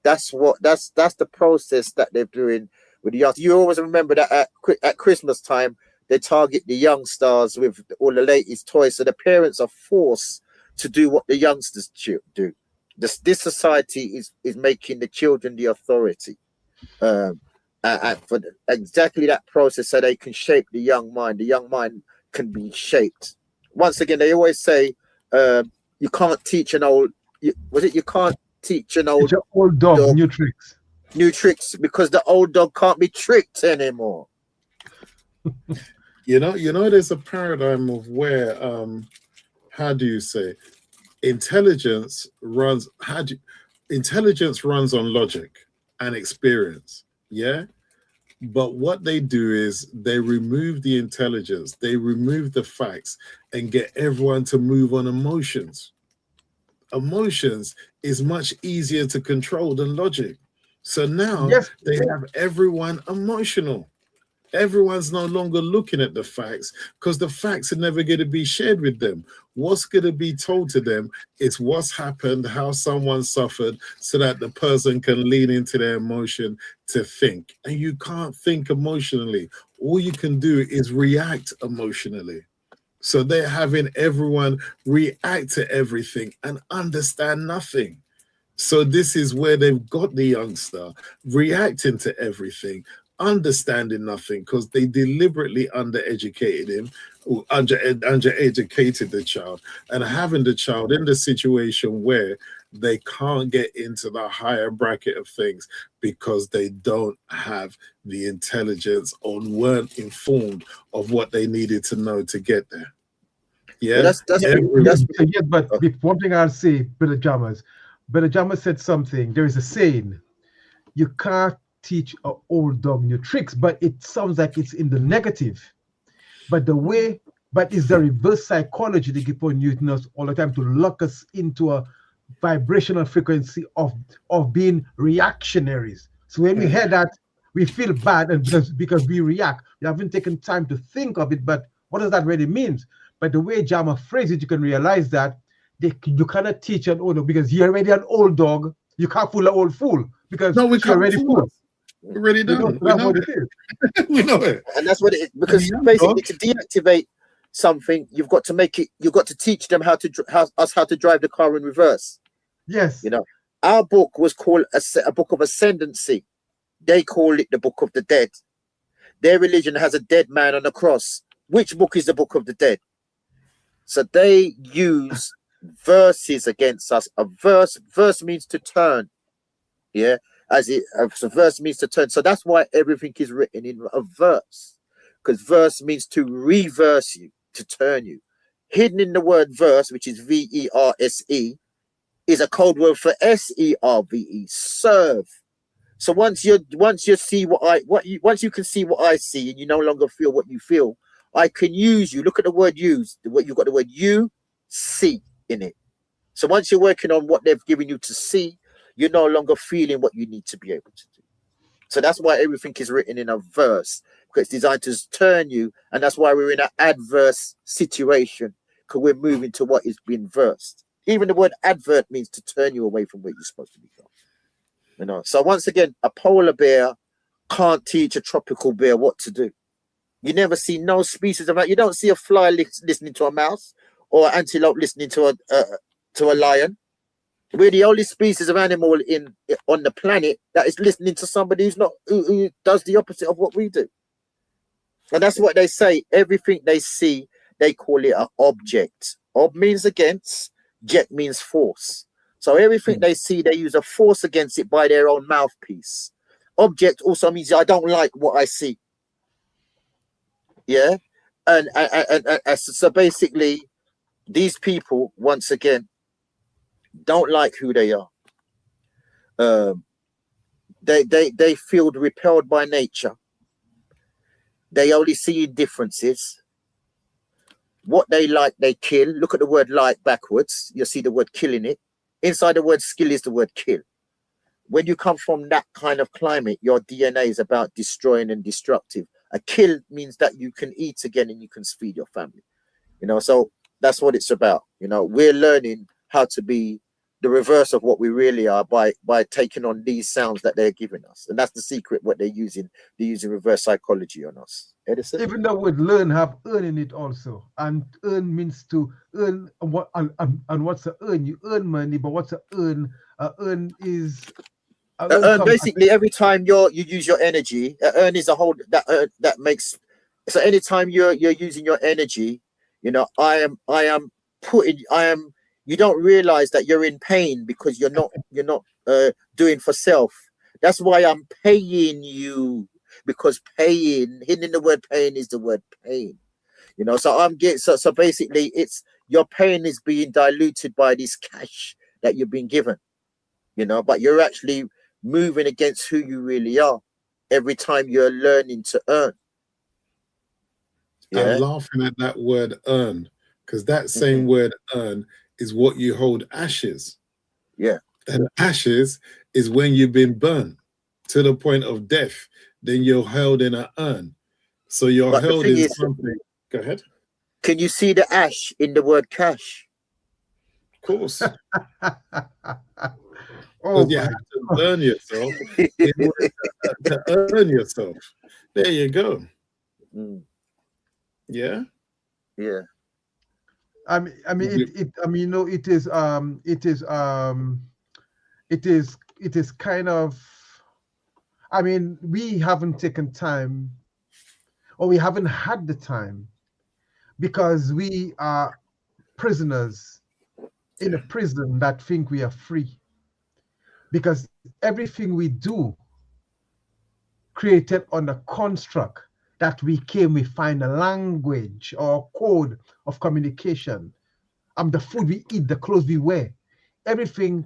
Speaker 3: That's the process that they're doing with the young. You always remember that at Christmas time, they target the young stars with all the latest toys. So the parents are forced to do what the youngsters do. This society is making the children the authority for exactly that process, so they can shape the young mind. The young mind can be shaped. Once again, they always say you can't teach an old. You can't teach an old
Speaker 1: dog new tricks.
Speaker 3: New tricks, because the old dog can't be tricked anymore.
Speaker 2: You know, there's a paradigm of where, how do you say, intelligence runs on logic and experience, yeah? But what they do is they remove the intelligence, they remove the facts, and get everyone to move on emotions. Emotions is much easier to control than logic. So now they have everyone emotional. Everyone's no longer looking at the facts, because the facts are never going to be shared with them. What's going to be told to them is what's happened, how someone suffered, so that the person can lean into their emotion to think. And you can't think emotionally. All you can do is react emotionally. So they're having everyone react to everything and understand nothing. So this is where they've got the youngster reacting to everything, understanding nothing, because they deliberately undereducated him, or undereducated the child, and having the child in the situation where they can't get into the higher bracket of things because they don't have the intelligence or weren't informed of what they needed to know to get there. Yeah,
Speaker 1: but one thing I'll say, Brother Jammers said something. There is a saying, you can't teach an old dog new tricks, but it sounds like it's in the negative. But it's the reverse psychology they keep on using us all the time to lock us into a vibrational frequency of being reactionaries. So when we hear that, we feel bad, and because we react, we haven't taken time to think of it. But what does that really mean? But the way Jama phrased it, you can realize that you cannot teach an old dog, because you're already an old dog. You can't fool an old fool, because
Speaker 2: we
Speaker 1: you're already fooled.
Speaker 2: We're already done. We know it. We know it.
Speaker 3: And that's what it is. Because basically, to deactivate something, you've got to make it. You've got to teach them how to drive the car in reverse.
Speaker 1: Yes.
Speaker 3: You know, our book was called a book of ascendancy. They call it the book of the dead. Their religion has a dead man on a cross. Which book is the book of the dead? So they use verses against us. A verse means to turn. Yeah. So verse means to turn. So that's why everything is written in a verse, because verse means to reverse you, to turn you. Hidden in the word verse, which is verse, is a code word for serve, serve. So once you can see what I see, and you no longer feel what you feel, I can use you. Look at the word use. You've got the word you see in it. So once you're working on what they've given you to see, you're no longer feeling what you need to be able to do. So that's why everything is written in a verse, because it's designed to turn you. And that's why we're in an adverse situation, because we're moving to what is being versed. Even the word advert means to turn you away from where you're supposed to be going. You know. So once again, a polar bear can't teach a tropical bear what to do. You never see no species of that. You don't see a fly listening to a mouse, or an antelope listening to a lion. We're the only species of animal on the planet that is listening to somebody who does the opposite of what we do. And that's what they say. Everything they see, they call it an object. Ob means against, jet means force. So everything they see, they use a force against it by their own mouthpiece. Object also means I don't like what I see. Yeah, and so basically, these people once again don't like who they are. They feel repelled by nature. They only see differences. What they like, they kill. Look at the word like backwards. You'll see the word kill in it. Inside the word skill is the word kill. When you come from that kind of climate, your DNA is about destroying and destructive. A kill means that you can eat again and you can feed your family. You know, so that's what it's about. You know, we're learning how to be the reverse of what we really are by taking on these sounds that they're giving us. And that's the secret, what they're using. They're using reverse psychology on us. Edison?
Speaker 1: Even the word learn have earn in it also. And earn means to earn what and what's a earn? You earn money, but what's a earn? Earn is
Speaker 3: basically every time you use your energy, earn is a whole that makes, so anytime you're using your energy, you know, you don't realize that you're in pain because you're not doing for self. That's why I'm paying you, because paying, hidden in the word pain is the word pain. You know, so so basically it's your pain is being diluted by this cash that you've been given, you know, but you're actually moving against who you really are every time you're learning to earn.
Speaker 2: Yeah? I'm laughing at that word earn, because that same word earn is what you hold ashes.
Speaker 3: Yeah.
Speaker 2: And ashes is when you've been burned to the point of death, then you're held in an urn. So you're held in something. Go ahead.
Speaker 3: Can you see the ash in the word cash?
Speaker 2: Of course.
Speaker 1: Oh,
Speaker 2: you have to burn yourself in order to earn yourself. There you go. Yeah.
Speaker 3: Yeah.
Speaker 1: I mean, you know, it is kind of, I mean, we haven't taken time, or we haven't had the time, because we are prisoners in a prison that think we are free. Because everything we do created on a construct that we find a language or code of communication. The food we eat, the clothes we wear, everything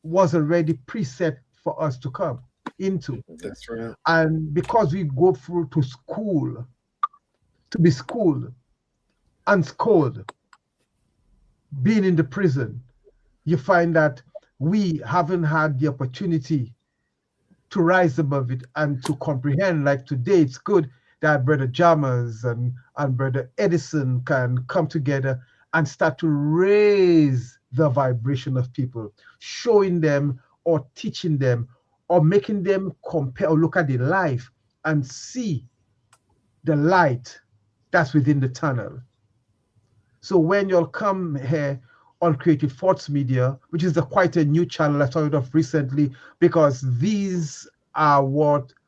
Speaker 1: was already preset for us to come into.
Speaker 2: That's right.
Speaker 1: And because we go through to school, to be schooled, unschooled, being in the prison, you find that we haven't had the opportunity to rise above it and to comprehend. Like today, it's good that Brother Jammers and Brother Edison can come together and start to raise the vibration of people, showing them or teaching them or making them compare or look at their life and see the light that's within the tunnel. So when you'll come here on Creative Thoughts Media, which is quite a new channel I started off recently, because this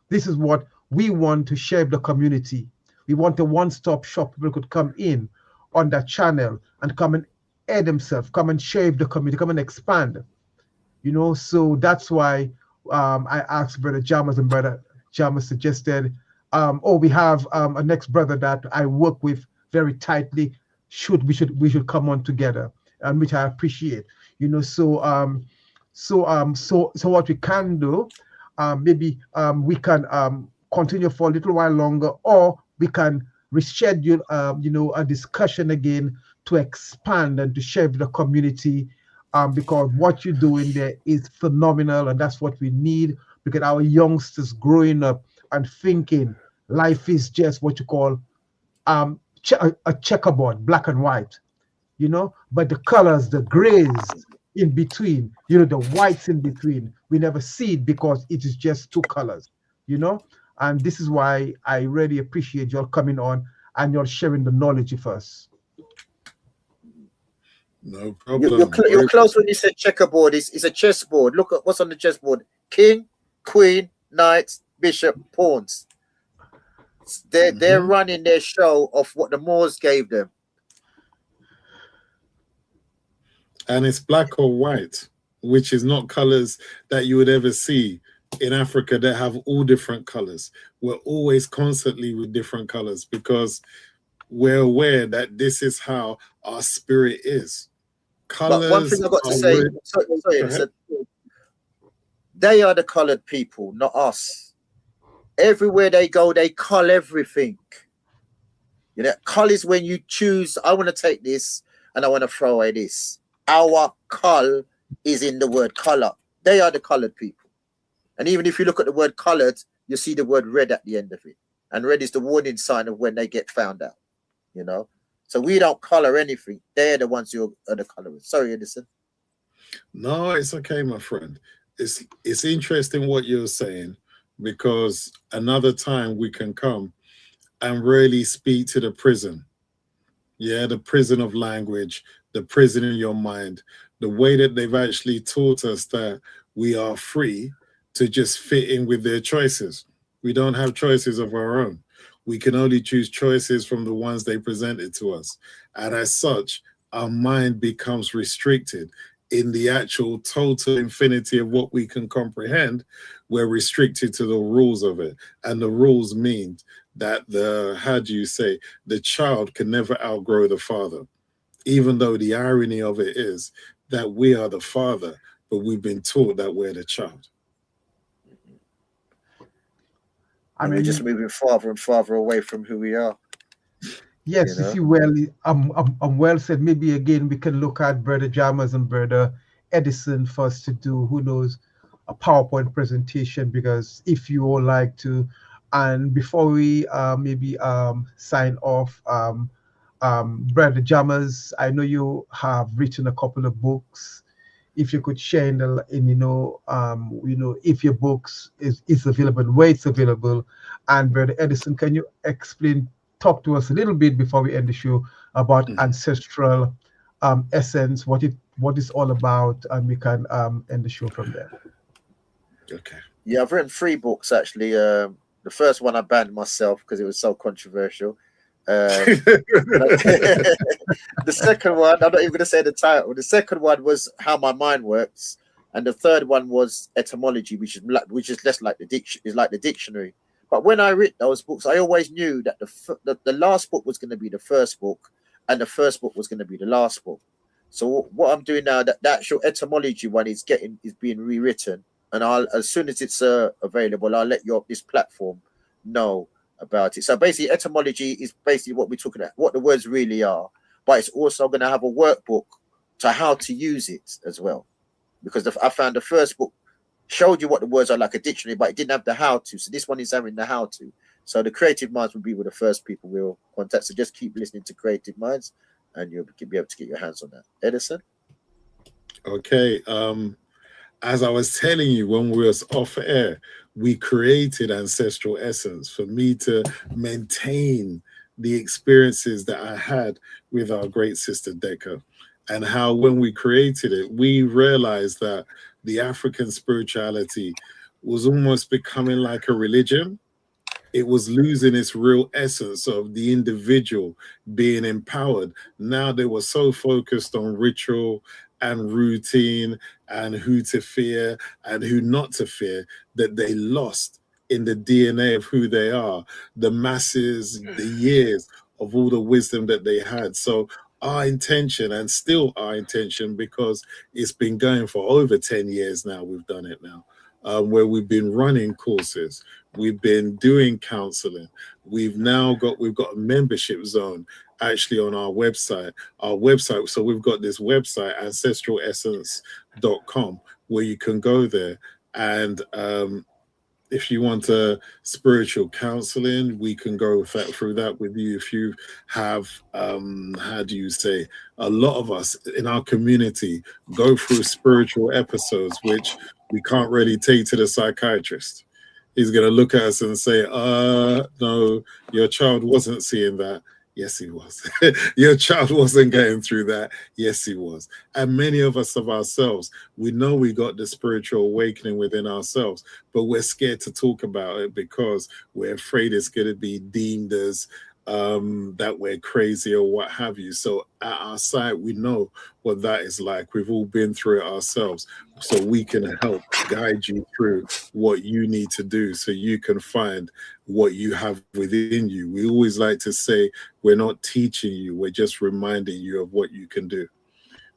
Speaker 1: is what we want to share with the community. We want a one-stop shop. People could come in on that channel and come and add themselves, come and share with the community, come and expand. You know, so that's why I asked Brother Jammers, and Brother Jammers suggested, we have a next brother that I work with very tightly. We should come on together, and which I appreciate. You know, so what we can do, maybe we can continue for a little while longer, or we can reschedule a discussion again to expand and to share with the community, because what you're doing there is phenomenal, and that's what we need, because our youngsters growing up and thinking life is just what you call a checkerboard, black and white, you know, but the colors, the grays in between, you know, the whites in between, we never see it because it is just two colors, you know. And this is why I really appreciate y'all coming on and you're sharing the knowledge with us.
Speaker 2: No problem.
Speaker 3: You're close when you said checkerboard. It's a chessboard. Look at what's on the chessboard: king, queen, knights, bishop, pawns. They're running their show of what the Moors gave them.
Speaker 2: And it's black or white, which is not colors that you would ever see in Africa that have all different colors. We're always constantly with different colors because we're aware that this is how our spirit is. Colors.
Speaker 3: But one thing I've got to say, sorry, they are the colored people, not us. Everywhere they go, they cull everything. You know, cull is when you choose, I want to take this and I want to throw away this. Our cull is in the word color. They are the colored people. And even if you look at the word colored, you see the word red at the end of it. And red is the warning sign of when they get found out, you know. So we don't color anything. They're the ones who are the colorers. Sorry, Edison.
Speaker 2: No, it's okay, my friend. It's interesting what you're saying, because another time we can come and really speak to the prison. Yeah, the prison of language, the prison in your mind, the way that they've actually taught us that we are free to just fit in with their choices. We don't have choices of our own. We can only choose choices from the ones they presented to us. And as such, our mind becomes restricted in the actual total infinity of what we can comprehend. We're restricted to the rules of it. And the rules mean that how do you say, the child can never outgrow the father, even though the irony of it is that we are the father, but we've been taught that we're the child.
Speaker 1: I
Speaker 3: And we're just
Speaker 1: mean,
Speaker 3: moving farther and farther away from who we are.
Speaker 1: yes, you see, well, I'm well said. Maybe again we can look at Brother Jammers and Brother Edison for us to do, who knows, a PowerPoint presentation, because if you all like to, and before we maybe sign off, Brother Jammers, I know you have written a couple of books. If you could share in if your books is available, where it's available, and Brother Edison, can you talk to us a little bit before we end the show about ancestral essence, what is all about, and we can end the show from there.
Speaker 2: Okay.
Speaker 3: Yeah, I've written 3 books actually. The first one I banned myself because it was so controversial. The second one, I'm not even going to say the title. The second one was How My Mind Works, and the third one was Etymology, which is less like the dictionary. But when I read those books, I always knew that the last book was going to be the first book, and the first book was going to be the last book. So what I'm doing now, that the actual etymology one is being rewritten, and as soon as it's available, I'll let this platform know about it. So basically, etymology is basically what we're talking about, what the words really are, but it's also going to have a workbook to how to use it as well. Because I found the first book showed you what the words are like a dictionary, but it didn't have the how to. So this one is having the how to. So the Creative Minds will be with the first people we'll contact. So just keep listening to Creative Minds, and you'll be able to get your hands on that. Edison?
Speaker 2: Okay. As I was telling you when we was off air, we created Ancestral Essence for me to maintain the experiences that I had with our great sister Decca, and how when we created it, we realized that the African spirituality was almost becoming like a religion. It was losing its real essence of the individual being empowered. Now they were so focused on ritual and routine and who to fear and who not to fear that they lost in the DNA of who they are, the masses, the years of all the wisdom that they had. So our intention, and still our intention, because it's been going for over 10 years now, we've done it now, where we've been running courses, we've been doing counseling, we've got a membership zone actually on our website. So we've got this website, ancestralessence.com, where you can go there, and if you want spiritual counseling, we can go through that with you. If you have, how do you say, a lot of us in our community go through spiritual episodes, which we can't really take to the psychiatrist. He's going to look at us and say, no, your child wasn't seeing that. Yes, he was. Your child wasn't going through that. Yes, he was. And many of us of ourselves, we know we got the spiritual awakening within ourselves, but we're scared to talk about it because we're afraid it's going to be deemed as that we're crazy or what have you. So at our side, we know what that is like. We've all been through it ourselves. So we can help guide you through what you need to do so you can find what you have within you. We always like to say, we're not teaching you, we're just reminding you of what you can do.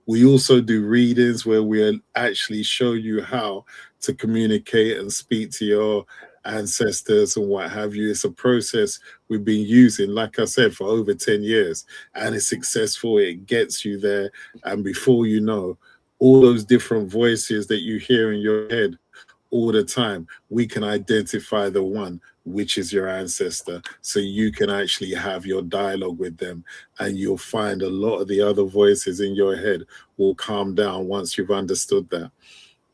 Speaker 2: We also do readings where we actually show you how to communicate and speak to your ancestors and what have you. It's a process we've been using, like I said, for over 10 years, and it's successful. It gets you there, and before you know, all those different voices that you hear in your head all the time, we can identify the one which is your ancestor, so you can actually have your dialogue with them, and you'll find a lot of the other voices in your head will calm down once you've understood that.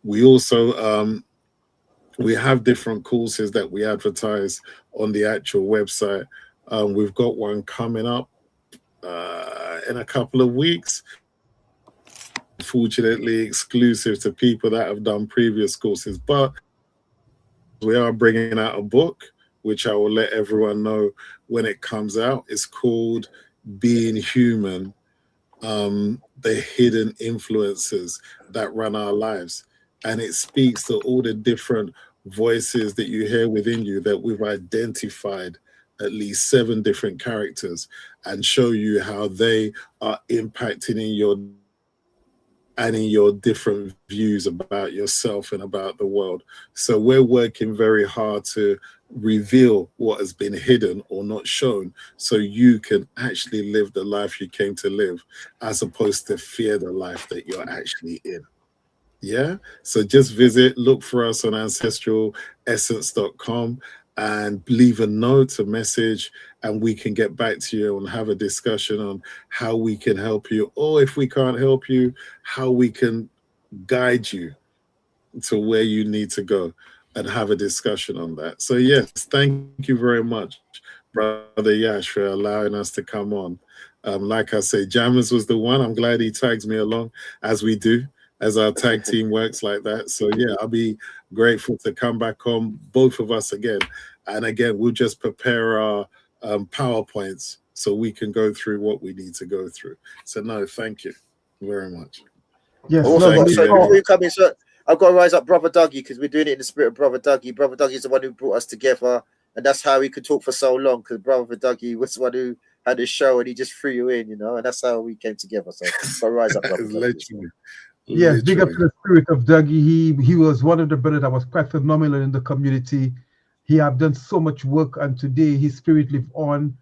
Speaker 2: We also we have different courses that we advertise on the actual website. We've got one coming up in a couple of weeks, fortunately exclusive to people that have done previous courses, but we are bringing out a book which I will let everyone know when it comes out. It's called Being Human, the Hidden Influences That Run Our Lives, and it speaks to all the different voices that you hear within you, that we've identified at least 7 different characters, and show you how they are impacting in your and in your different views about yourself and about the world. So we're working very hard to reveal what has been hidden or not shown, so you can actually live the life you came to live, as opposed to fear the life that you're actually in. Yeah, so just visit, look for us on ancestralessence.com, and leave a note, a message, and we can get back to you and have a discussion on how we can help you, or if we can't help you, how we can guide you to where you need to go, and have a discussion on that. So yes, thank you very much, Brother Yash, for allowing us to come on. Like I say, Jammers was the one. I'm glad he tags me along, as we do, as our tag team works like that. So yeah, I'll be grateful to come back on, both of us again. And again, we'll just prepare our PowerPoints so we can go through what we need to go through. So no, thank you very much.
Speaker 1: Yes,
Speaker 3: Also,
Speaker 1: lovely.
Speaker 3: before you come in, sir, I've got to rise up Brother Dougie, because we're doing it in the spirit of Brother Dougie. Brother Dougie is the one who brought us together, and that's how we could talk for so long, because Brother Dougie was the one who had a show, and he just threw you in, and that's how we came together. So got to rise up Brother Dougie.
Speaker 1: Yes, big up to the spirit of Dougie. He was one of the brothers that was quite phenomenal in the community. He have done so much work, and today his spirit live on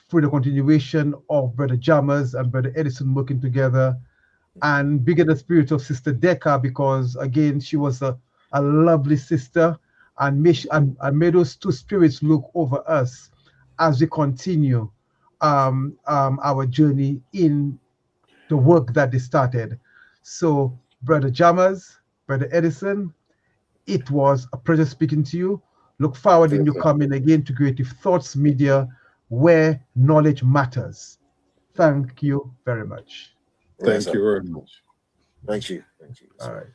Speaker 1: through the continuation of Brother Jammers and Brother Edison working together. And bigger the spirit of Sister Decca, because again, she was a lovely sister, and may those two spirits look over us as we continue our journey in the work that they started. So, Brother Jammers, Brother Edison, it was a pleasure speaking to you. Look forward in you coming again to Creative Thoughts Media, where knowledge matters. Thank you very much.
Speaker 2: Thank you very much.
Speaker 3: Thank you.
Speaker 1: All right.